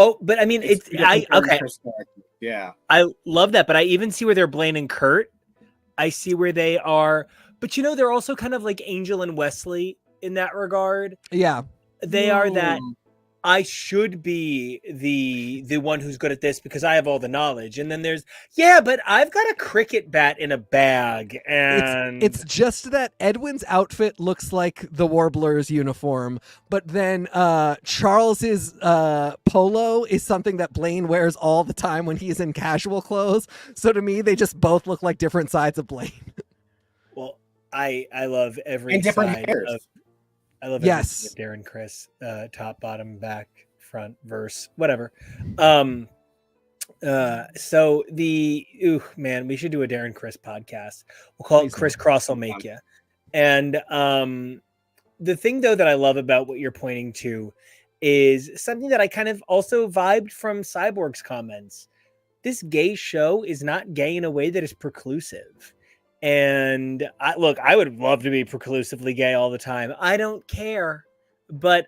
S1: Oh, but I mean, okay.
S3: Yeah.
S1: I love that, but I even see where they're Blaine and Kurt. I see where they are, but you know, they're also kind of like Angel and Wesley in that regard.
S2: Yeah.
S1: They are that I should be the one who's good at this because I have all the knowledge. And then there's, but I've got a cricket bat in a bag. And
S2: it's just that Edwin's outfit looks like the Warbler's uniform, but then Charles's polo is something that Blaine wears all the time when he's in casual clothes. So to me, they just both look like different sides of Blaine.
S1: Well, I love every
S3: and different
S1: side
S3: hairs.
S1: I love Darren Criss, top, bottom, back, front, verse, whatever. So man, we should do a Darren Criss podcast. We'll call it Criss Cross will make you. And the thing though that I love about what you're pointing to is something that I kind of also vibed from Cyborg's comments. This gay show is not gay in a way that is preclusive. And I would love to be preclusively gay all the time. I don't care. but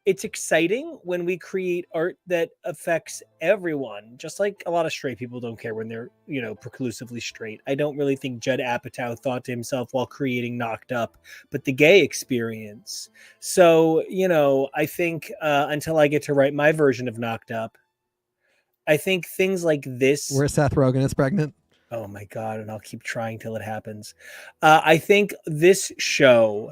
S1: it's exciting when we create art that affects everyone, just like a lot of straight people don't care when they're, preclusively straight. I don't really think Judd Apatow thought to himself while creating Knocked Up, but the gay experience. So, I think until I get to write my version of Knocked Up, I think things like this.
S2: Where Seth Rogen is pregnant.
S1: Oh my God. And I'll keep trying till it happens. I think this show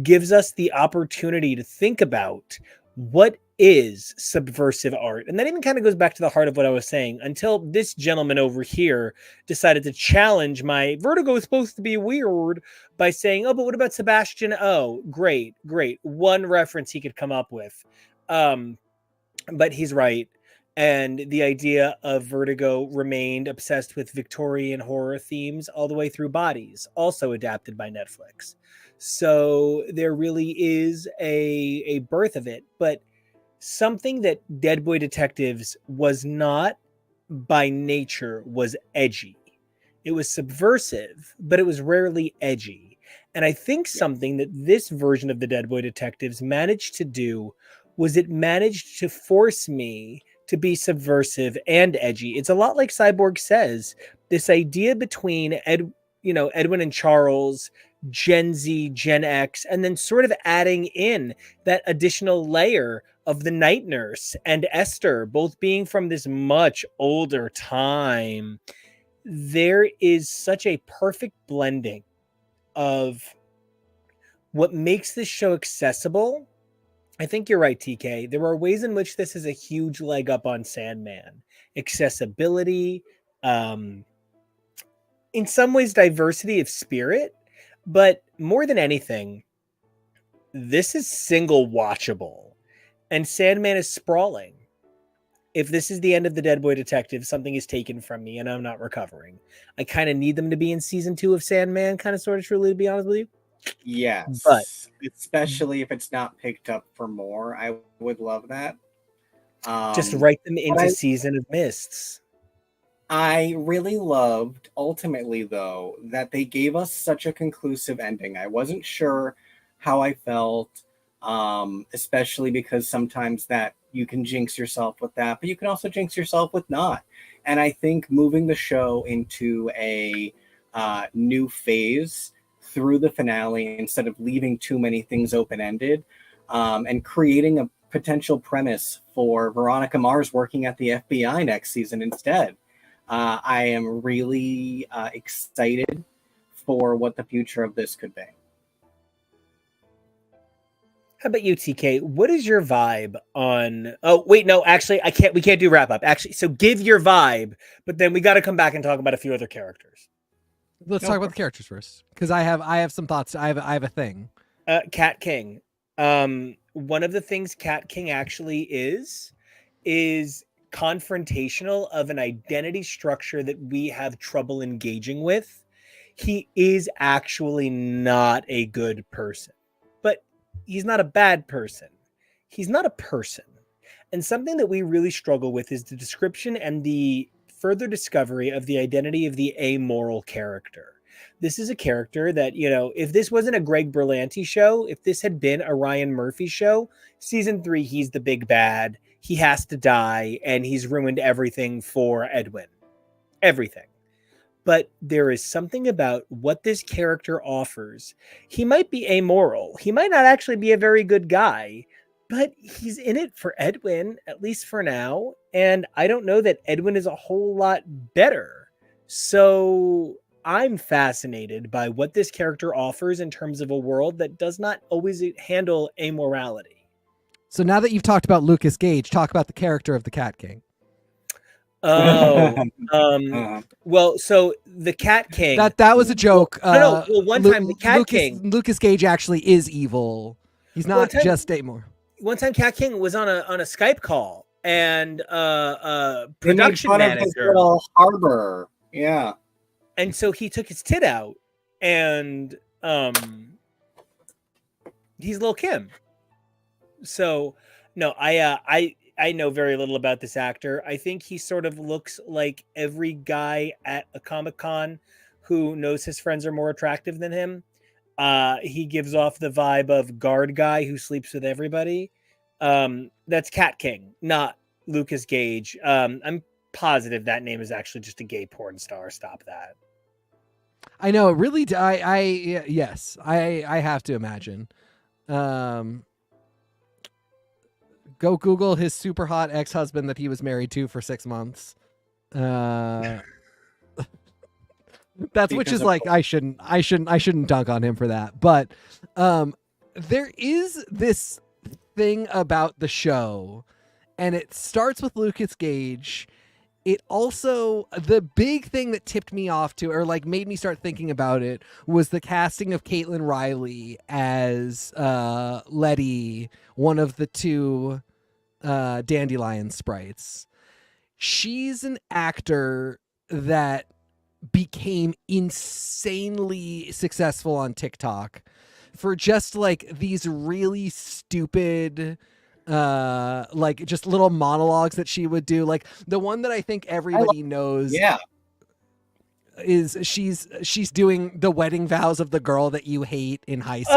S1: gives us the opportunity to think about what is subversive art. And that even kind of goes back to the heart of what I was saying, until this gentleman over here decided to challenge my Vertigo is supposed to be weird by saying, oh, but what about Sebastian? Oh, great. One reference he could come up with. But he's right. And the idea of Vertigo remained obsessed with Victorian horror themes all the way through Bodies, also adapted by Netflix. So there really is a birth of it. But something that Dead Boy Detectives was not by nature was edgy. It was subversive, but it was rarely edgy. And I think something that this version of the Dead Boy Detectives managed to do was it managed to force me to be subversive and edgy. It's a lot like Cyborg Says, this idea between Edwin and Charles, Gen Z, Gen X, and then sort of adding in that additional layer of the night nurse and Esther, both being from this much older time. There is such a perfect blending of what makes this show accessible. I think you're right, TK. There are ways in which this is a huge leg up on Sandman. Accessibility, in some ways diversity of spirit, but more than anything, this is single watchable. And Sandman is sprawling. If this is the end of the Dead Boy Detective, something is taken from me and I'm not recovering. I kind of need them to be in season 2 of Sandman, kind of sort of truly, to be honest with you.
S3: Yes,
S1: but
S3: especially if it's not picked up for more, I would love that.
S1: Just write them into Season of Mists.
S3: I really loved, ultimately, though, that they gave us such a conclusive ending. I wasn't sure how I felt, especially because sometimes that you can jinx yourself with that, but you can also jinx yourself with not. And I think moving the show into a new phase through the finale, instead of leaving too many things open-ended, and creating a potential premise for Veronica Mars working at the FBI next season instead. I am really excited for what the future of this could be.
S1: How about you, TK? What is your vibe on... Oh, wait, no, actually, we can't do wrap up. Actually, so give your vibe, but then we got to come back and talk about a few other characters.
S2: Let's talk about the characters first, because I have some thoughts. I have a thing.
S1: Cat King. One of the things Cat King actually is confrontational of an identity structure that we have trouble engaging with. He is actually not a good person, but he's not a bad person. He's not a person. And something that we really struggle with is the description and the further discovery of the identity of the amoral character. This is a character that, if this wasn't a Greg Berlanti show, if this had been a Ryan Murphy show, season 3, he's the big bad. He has to die, and he's ruined everything for Edwin. Everything. But there is something about what this character offers. He might be amoral. He might not actually be a very good guy, but he's in it for Edwin, at least for now. And I don't know that Edwin is a whole lot better. So I'm fascinated by what this character offers in terms of a world that does not always handle amorality.
S2: So now that you've talked about Lucas Gage, talk about the character of the Cat King.
S1: Oh, well, so the Cat King.
S2: That was a joke.
S1: Well, one time the Cat King.
S2: Lucas Gage actually is evil. He's not just amoral.
S1: One time, Cat King was on a Skype call, and production manager
S3: little harbor, yeah,
S1: and so he took his tit out, and he's Lil' Kim. So no, I know very little about this actor. I think he sort of looks like every guy at a Comic-Con who knows his friends are more attractive than him. He gives off the vibe of guard guy who sleeps with everybody. That's Cat King, not Lucas Gage. I'm positive that name is actually just a gay porn star. Stop that.
S2: I know, really. Yes, I have to imagine. Go Google his super hot ex-husband that he was married to for 6 months. That's which is like I shouldn't dunk on him for that. But there is this thing about the show, and it starts with Lucas Gage. It also, the big thing that tipped me off to, or like made me start thinking about it, was the casting of Caitlin Riley as Letty, one of the two Dandelion sprites. She's an actor that became insanely successful on TikTok for just like these really stupid like just little monologues that she would do. Like the one that I think everybody knows is she's doing the wedding vows of the girl that you hate in high school.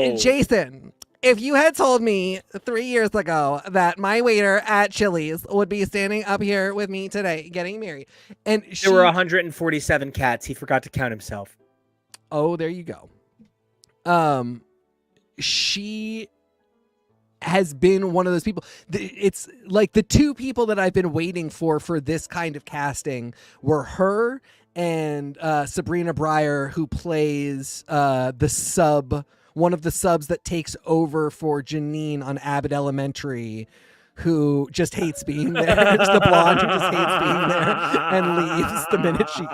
S2: And Jason, if you had told me 3 years ago that my waiter at Chili's would be standing up here with me today getting married, and
S1: there were 147 cats, he forgot to count himself.
S2: Oh, there you go. She has been one of those people. It's like the two people that I've been waiting for this kind of casting were her and Sabrina Breyer, who plays the sub, one of the subs that takes over for Janine on Abbott Elementary, who just hates being there. It's the blonde who just hates being there and leaves the minute she,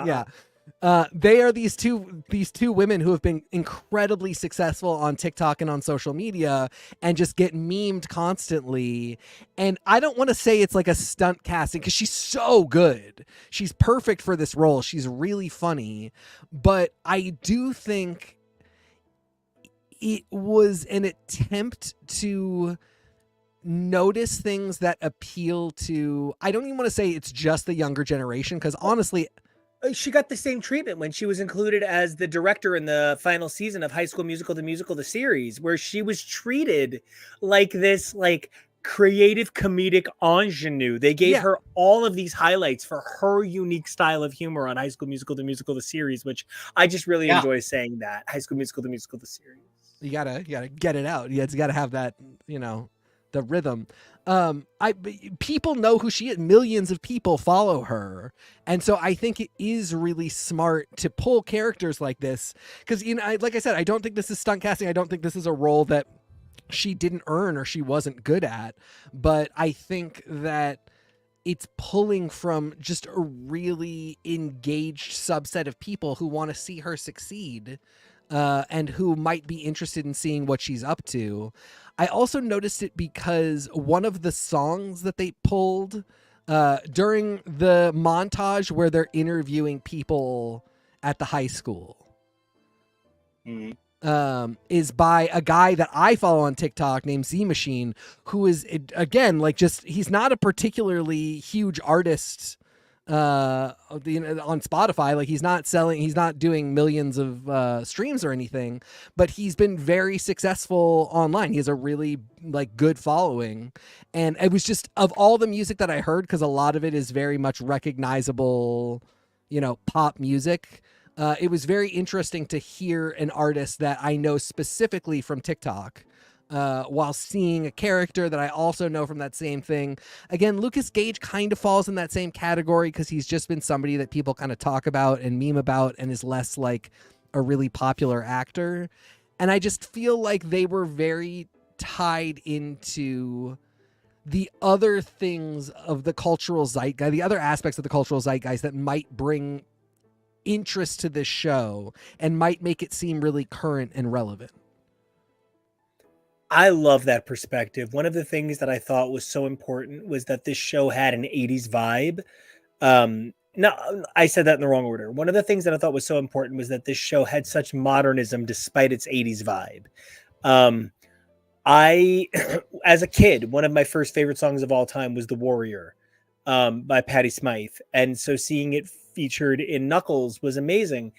S2: they are these two women who have been incredibly successful on TikTok and on social media and just get memed constantly. And I don't want to say it's like a stunt casting because she's so good. She's perfect for this role. She's really funny. But I do think it was an attempt to notice things that appeal to, I don't even want to say it's just the younger generation, because honestly,
S1: she got the same treatment when she was included as the director in the final season of High School Musical, the series, where she was treated like this, like creative comedic ingenue. They gave her all of these highlights for her unique style of humor on High School Musical, the series, which I just really enjoy saying that. High School Musical, the series.
S2: You gotta get it out. You gotta have that, the rhythm. People know who she is. Millions of people follow her, and so I think it is really smart to pull characters like this because, like I said, I don't think this is stunt casting. I don't think this is a role that she didn't earn or she wasn't good at, but I think that it's pulling from just a really engaged subset of people who want to see her succeed. And who might be interested in seeing what she's up to. I also noticed it because one of the songs that they pulled during the montage where they're interviewing people at the high school is by a guy that I follow on TikTok named Z Machine, who is, again, like just, he's not a particularly huge artist on Spotify. Like he's not doing millions of streams or anything, but he's been very successful online. He has a really like good following, and it was just, of all the music that I heard, because a lot of it is very much recognizable, pop music. It was very interesting to hear an artist that I know specifically from TikTok, while seeing a character that I also know from that same thing. Again, Lucas Gage kind of falls in that same category because he's just been somebody that people kind of talk about and meme about and is less like a really popular actor. And I just feel like they were very tied into the other things of the cultural zeitgeist, the other aspects of the cultural zeitgeist that might bring interest to this show and might make it seem really current and relevant.
S1: I love that perspective. One of the things that I thought was so important was that this show had an 80s vibe. No, I said that in the wrong order. One of the things that I thought was so important was that this show had such modernism despite its 80s vibe. As a kid, one of my first favorite songs of all time was The Warrior by Patti Smythe. And so seeing it featured in Knuckles was amazing.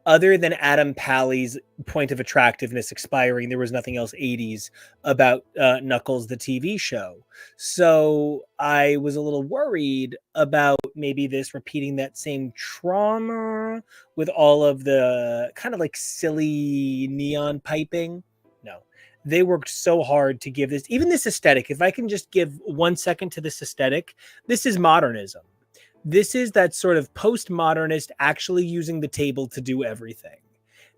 S1: other than Adam Pally's point of attractiveness expiring, there was nothing else 80s about Knuckles, the TV show. So I was a little worried about maybe this repeating that same trauma with all of the kind of like silly neon piping. No, they worked so hard to give this, even this aesthetic. If I can just give 1 second to this aesthetic, this is modernism. This is that sort of postmodernist actually using the table to do everything.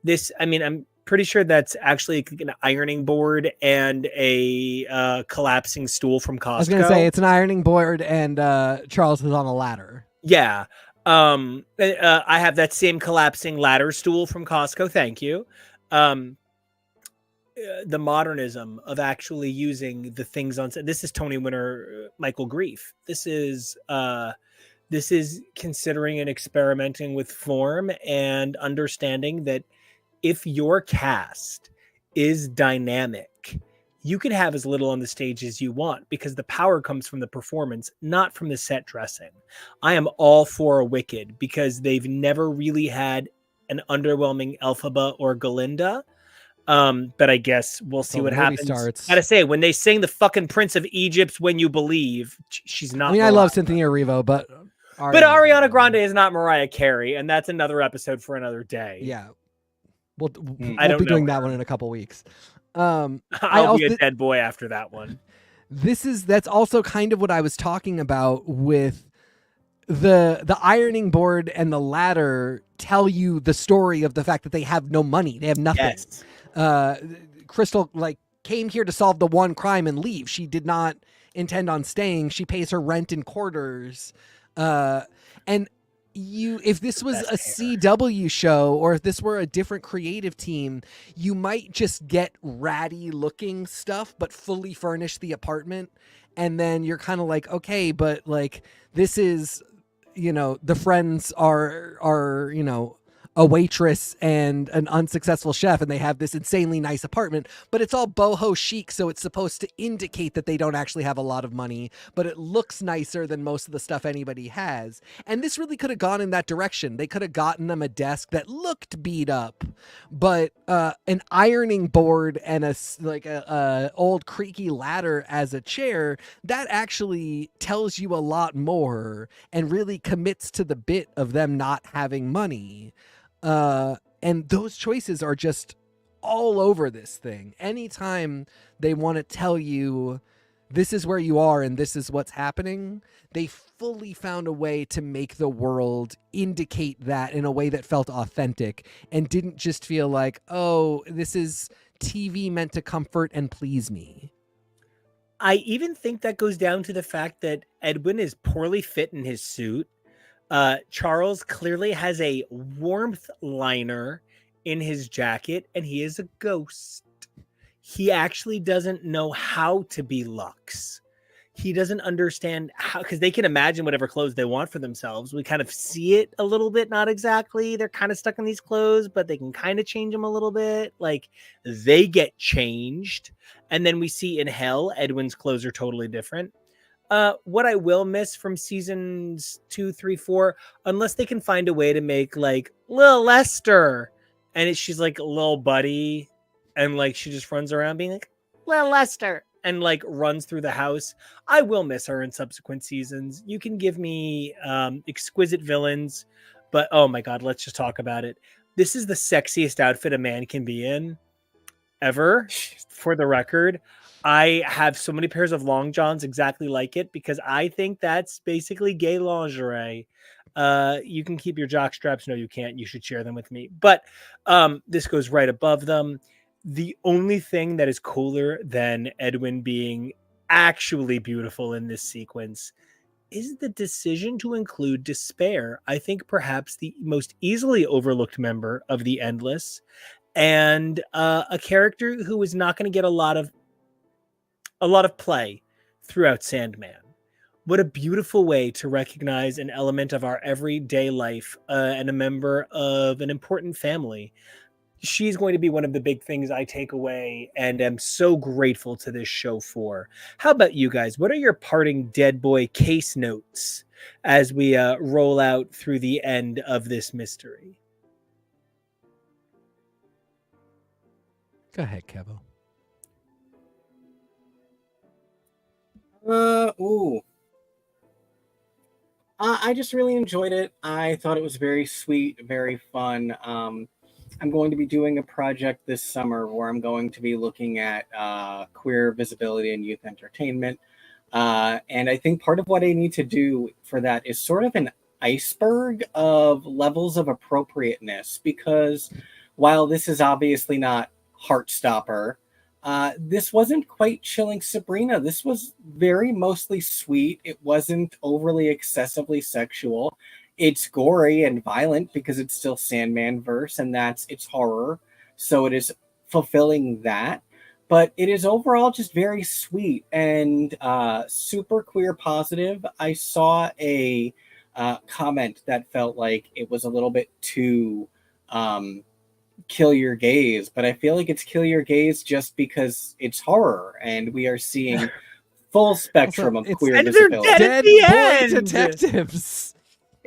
S1: This, I mean, I'm pretty sure that's actually an ironing board and a collapsing stool from Costco.
S2: I was going to say it's an ironing board and Charles is on a ladder.
S1: Yeah. I have that same collapsing ladder stool from Costco. Thank you. The modernism of actually using the things on set. This is Tony winner Michael Grief. This is considering and experimenting with form and understanding that if your cast is dynamic, you can have as little on the stage as you want because the power comes from the performance, not from the set dressing. I am all for Wicked because they've never really had an underwhelming Elphaba or Galinda. But I guess we'll see what happens.
S2: Starts.
S1: Gotta say, when they sing the fucking Prince of Egypt's When You Believe, she's not.
S2: I mean, I love Cynthia Erivo, but
S1: Ariana Grande is not Mariah Carey, and that's another episode for another day.
S2: Yeah. We'll be doing that one in a couple weeks.
S1: I'll be a dead boy after that one.
S2: That's also kind of what I was talking about with the ironing board and the ladder tell you the story of the fact that they have no money. They have nothing. Yes. Crystal came here to solve the one crime and leave. She did not intend on staying. She pays her rent in quarters. And if this was a CW show or if this were a different creative team, you might just get ratty looking stuff, but fully furnish the apartment. And then you're kind of like, okay, but this is, the friends are, a waitress and an unsuccessful chef, and they have this insanely nice apartment, but it's all boho chic, so it's supposed to indicate that they don't actually have a lot of money, but it looks nicer than most of the stuff anybody has. And this really could have gone in that direction. They could have gotten them a desk that looked beat up, but an ironing board and a old creaky ladder as a chair, that actually tells you a lot more and really commits to the bit of them not having money. And those choices are just all over this thing. Anytime they want to tell you this is where you are and this is what's happening, they fully found a way to make the world indicate that in a way that felt authentic and didn't just feel like, oh, this is TV meant to comfort and please me.
S1: I even think that goes down to the fact that Edwin is poorly fit in his suit. Charles clearly has a warmth liner in his jacket, and he is a ghost. He actually doesn't know how to be Lux. He doesn't understand how, because they can imagine whatever clothes they want for themselves. We kind of see it a little bit, not exactly. They're kind of stuck in these clothes, but they can kind of change them a little bit. They get changed. And then we see in Hell, Edwin's clothes are totally different. What I will miss from seasons 2, 3, 4, unless they can find a way to make Lil Lester, and she's like a little buddy, and she just runs around being like Lil Lester, and runs through the house. I will miss her in subsequent seasons. You can give me exquisite villains, but oh my god, let's just talk about it. This is the sexiest outfit a man can be in ever. For the record, I have so many pairs of long johns exactly like it because I think that's basically gay lingerie. You can keep your jock straps. No, you can't. You should share them with me. But this goes right above them. The only thing that is cooler than Edwin being actually beautiful in this sequence is the decision to include Despair. I think perhaps the most easily overlooked member of the Endless, and a character who is not going to get a lot of play throughout Sandman. What a beautiful way to recognize an element of our everyday life and a member of an important family. She's going to be one of the big things I take away and am so grateful to this show for. How about you guys? What are your parting Dead Boy case notes as we roll out through the end of this mystery?
S2: Go ahead, Kevo.
S3: Ooh. I just really enjoyed it. I thought it was very sweet, very fun. I'm going to be doing a project this summer where I'm going to be looking at queer visibility in youth entertainment. And I think part of what I need to do for that is sort of an iceberg of levels of appropriateness, because while this is obviously not Heartstopper, this wasn't quite chilling Sabrina. This was very mostly sweet. It wasn't overly excessively sexual. It's gory and violent because it's still Sandman verse, and that's its horror. So it is fulfilling that. But it is overall just very sweet and super queer positive. I saw a comment that felt like it was a little bit too kill your gaze, but I feel like it's kill your gaze just because it's horror and we are seeing full spectrum of queer
S1: and they're
S3: visibility.
S1: dead at
S2: Dead
S1: the
S2: boy
S1: end.
S2: detectives.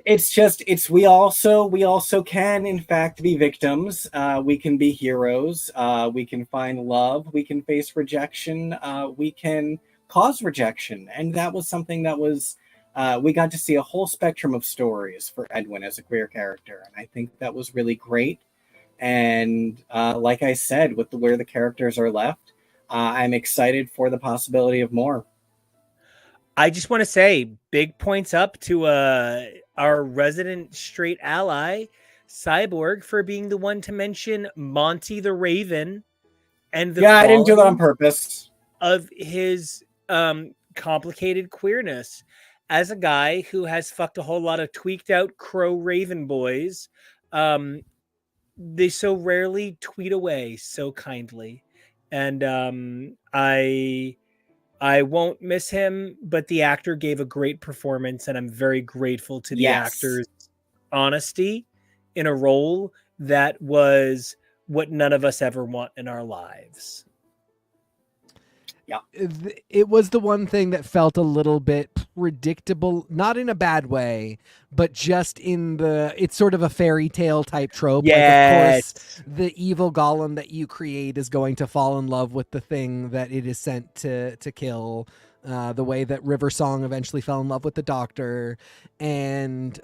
S3: It's we also can in fact be victims. We can be heroes. We can find love. We can face rejection. We can cause rejection, and that was something that was. We got to see a whole spectrum of stories for Edwin as a queer character, and I think that was really great. And like I said, with where the characters are left, I'm excited for the possibility of more.
S1: I just want to say big points up to our resident straight ally, Cyborg, for being the one to mention Monty the Raven and the
S3: I didn't do that on
S1: quality
S3: purpose.
S1: of his complicated queerness. As a guy who has fucked a whole lot of tweaked out crow raven boys, they so rarely tweet away so kindly. And I won't miss him, but the actor gave a great performance, and I'm very grateful to the actor's honesty in a role that was what none of us ever want in our lives.
S3: Yeah.
S2: It was the one thing that felt a little bit predictable, not in a bad way, but just in it's sort of a fairy tale type trope.
S1: Yes.
S2: Like, of course, the evil golem that you create is going to fall in love with the thing that it is sent to kill. The way that River Song eventually fell in love with the doctor. And,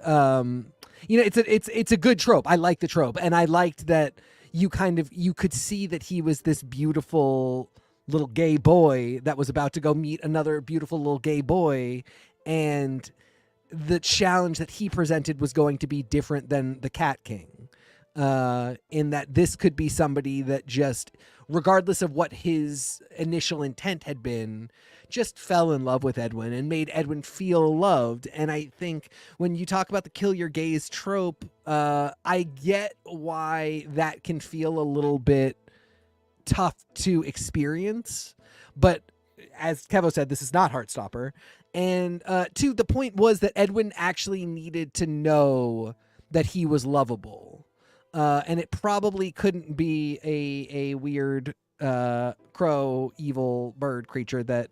S2: it's a good trope. I like the trope. And I liked that you could see that he was this beautiful little gay boy that was about to go meet another beautiful little gay boy, and the challenge that he presented was going to be different than the Cat King, in that this could be somebody that just, regardless of what his initial intent had been, just fell in love with Edwin and made Edwin feel loved. And I think when you talk about the kill your gaze trope, I get why that can feel a little bit tough to experience, but as Kevo said, this is not Heartstopper. And the point was that Edwin actually needed to know that he was lovable, and it probably couldn't be a weird crow evil bird creature that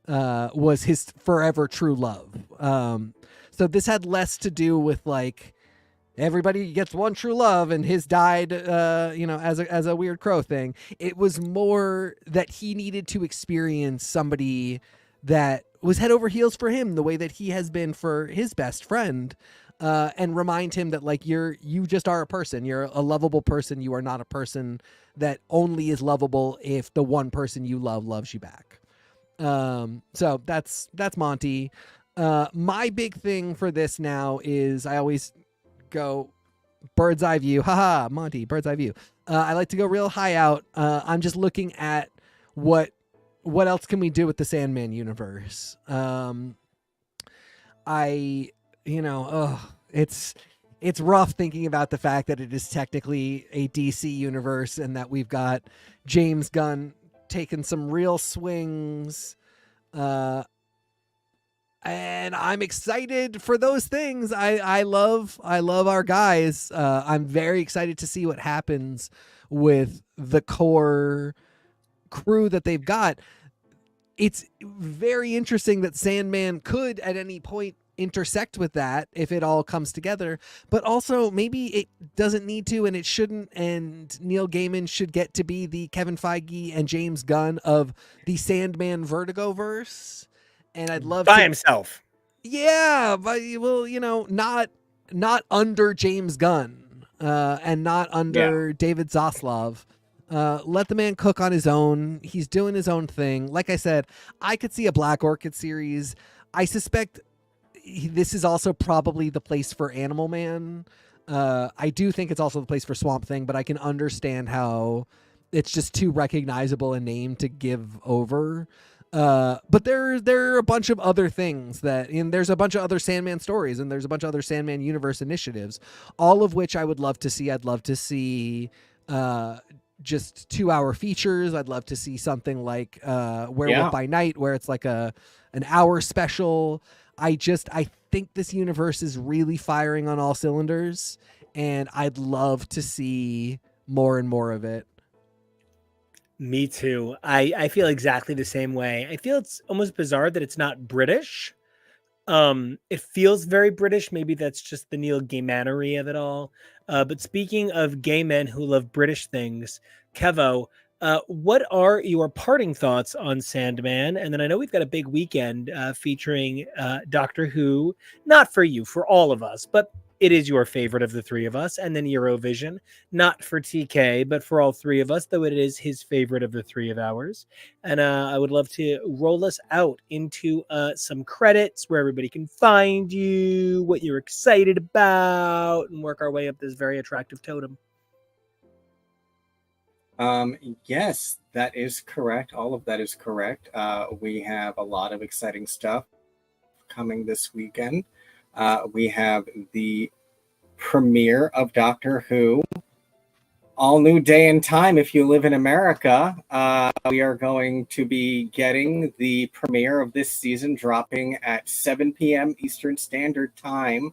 S2: was his forever true love. So this had less to do with like everybody gets one true love and his died, as a weird crow thing. It was more that he needed to experience somebody that was head over heels for him, the way that he has been for his best friend, and remind him that like you just are a person. You're a lovable person. You are not a person that only is lovable if the one person you love loves you back. So that's Monty. My big thing for this now is I always go bird's eye view. Haha, Monty, bird's eye view. I like to go real high out. I'm just looking at what else can we do with the Sandman universe. It's rough thinking about the fact that it is technically a DC universe and that we've got James Gunn taking some real swings. And I'm excited for those things. I love our guys. I'm very excited to see what happens with the core crew that they've got. It's very interesting that Sandman could at any point intersect with that if it all comes together. But also maybe it doesn't need to, and it shouldn't. And Neil Gaiman should get to be the Kevin Feige and James Gunn of the Sandman Vertigo verse. And I'd love
S1: by
S2: to,
S1: himself.
S2: yeah, but well, not under James Gunn, and not under David Zaslav. Let the man cook on his own. He's doing his own thing. Like I said, I could see a Black Orchid series. I suspect this is also probably the place for Animal Man. I do think it's also the place for Swamp Thing, but I can understand how it's just too recognizable a name to give over. But there are a bunch of other things and there's a bunch of other Sandman stories, and there's a bunch of other Sandman Universe initiatives, all of which I would love to see. I'd love to see just 2-hour features. I'd love to see something like Werewolf by Night, where it's like an hour special. I think this universe is really firing on all cylinders, and I'd love to see more and more of it.
S1: Me too. I feel exactly the same way. I feel it's almost bizarre that it's not British. It feels very British. Maybe that's just the Neil Gaimanery of it all. But speaking of gay men who love British things, Kevo, what are your parting thoughts on Sandman? And then I know we've got a big weekend featuring Doctor Who, not for you, for all of us, but it is your favorite of the three of us. And then Eurovision, not for TK, but for all three of us, though it is his favorite of the three of ours. And I would love to roll us out into some credits where everybody can find you, what you're excited about, and work our way up this very attractive totem.
S3: Yes, that is correct. All of that is correct. We have a lot of exciting stuff coming this weekend. We have the premiere of Doctor Who, all new day and time if you live in America. We are going to be getting the premiere of this season dropping at 7 p.m. Eastern Standard Time,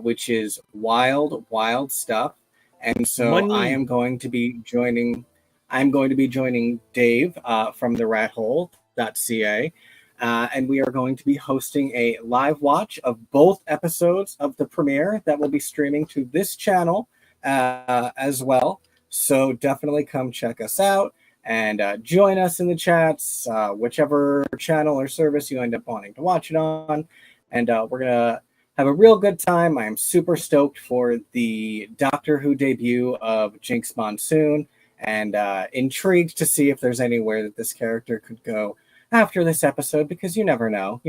S3: which is wild, wild stuff. And so I am going to be joining Dave from the rathole.ca. And we are going to be hosting a live watch of both episodes of the premiere that will be streaming to this channel as well. So definitely come check us out and join us in the chats, whichever channel or service you end up wanting to watch it on. And we're going to have a real good time. I am super stoked for the Doctor Who debut of Jinx Monsoon, and intrigued to see if there's anywhere that this character could go after this episode, because you never know.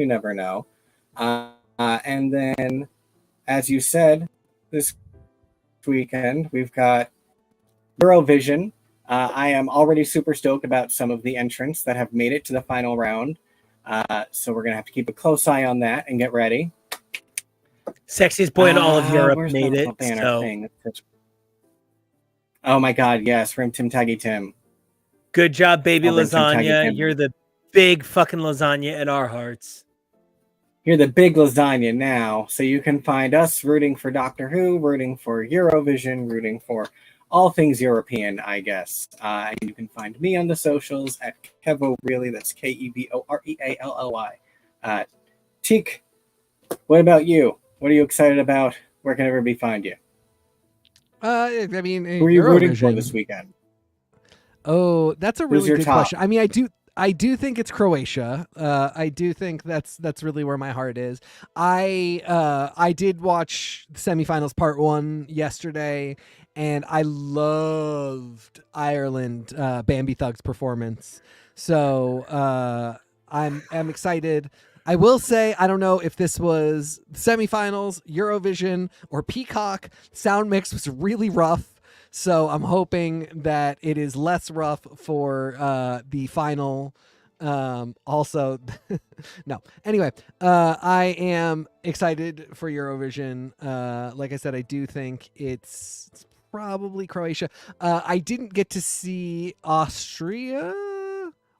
S3: And then, as you said, this weekend we've got Eurovision. I am already super stoked about some of the entrants that have made it to the final round. So we're going to have to keep a close eye on that and get ready.
S1: Sexiest boy in all of Europe made it.
S3: Thing? Oh my God, yes, Rim Tim Taggy Tim.
S1: Good job, baby lasagna. You're the big fucking lasagna in our hearts.
S3: You're the big lasagna now. So you can find us rooting for Doctor Who, rooting for Eurovision, rooting for all things European, I guess. And you can find me on the socials at Kevo Really. That's KEVOREALLY. Teak, what about you? What are you excited about? Where can everybody find you?
S2: I mean,
S3: who are you rooting for this weekend?
S2: Oh, that's a really good
S3: top?
S2: question. I mean, I do think it's Croatia. I do think that's really where my heart is. I did watch the semifinals part 1 yesterday, and I loved Ireland Bambi Thug's performance. So I'm excited. I will say, I don't know if this was semifinals, Eurovision, or Peacock. Sound mix was really rough. So I'm hoping that it is less rough for the final. Also, no. Anyway, I am excited for Eurovision. Like I said, I do think it's probably Croatia. I didn't get to see Austria.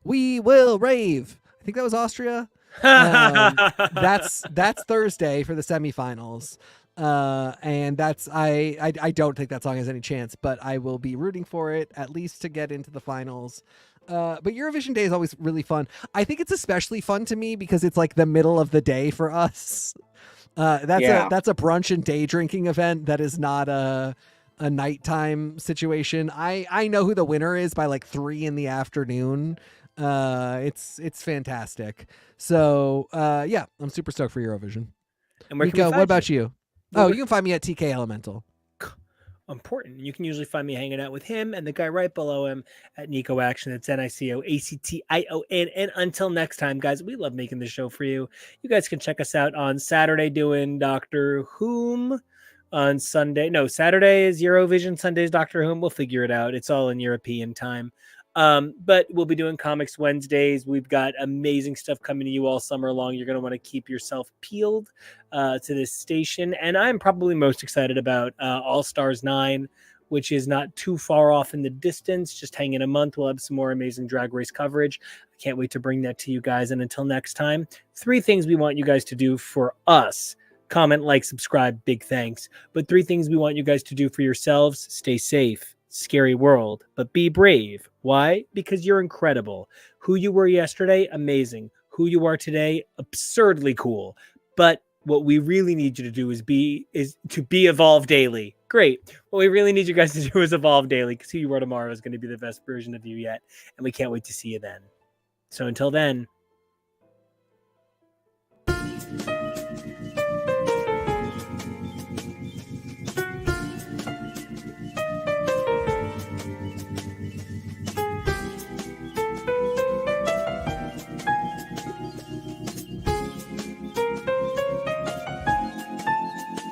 S2: We will rave. I think that was Austria. That's Thursday for the semifinals. And that's I don't think that song has any chance, but I will be rooting for it at least to get into the finals. But Eurovision Day is always really fun. I think it's especially fun to me because it's like the middle of the day for us. That's a brunch and day drinking event that is not a nighttime situation. I know who the winner is by like 3 p.m. It's fantastic. So yeah, I'm super stoked for Eurovision.
S1: And where can
S2: Nico,
S1: we find
S2: what about
S1: you?
S2: you? Oh, you can find me at TK Elemental.
S1: Important. You can usually find me hanging out with him and the guy right below him at Nico Action. That's NICOACTION. And until next time, guys, we love making the show for you. You guys can check us out on Saturday doing Doctor Whom. On Saturday is Eurovision, Sunday is Doctor Whom. We'll figure it out. It's all in European time. But we'll be doing Comics Wednesdays. We've got amazing stuff coming to you all summer long. You're going to want to keep yourself peeled to this station. And I'm probably most excited about All Stars 9, which is not too far off in the distance. Just hang in a month. We'll have some more amazing Drag Race coverage. I can't wait to bring that to you guys. And until next time, 3 things we want you guys to do for us. Comment, like, subscribe, big thanks. But 3 things we want you guys to do for yourselves. Stay safe. Scary world, but be brave. Why? Because you're incredible. Who you were yesterday, amazing. Who you are today, absurdly cool. But what we really need you to do is to be evolve daily. Great. What we really need you guys to do is evolve daily, because who you are tomorrow is going to be the best version of you yet. And we can't wait to see you then. So until then,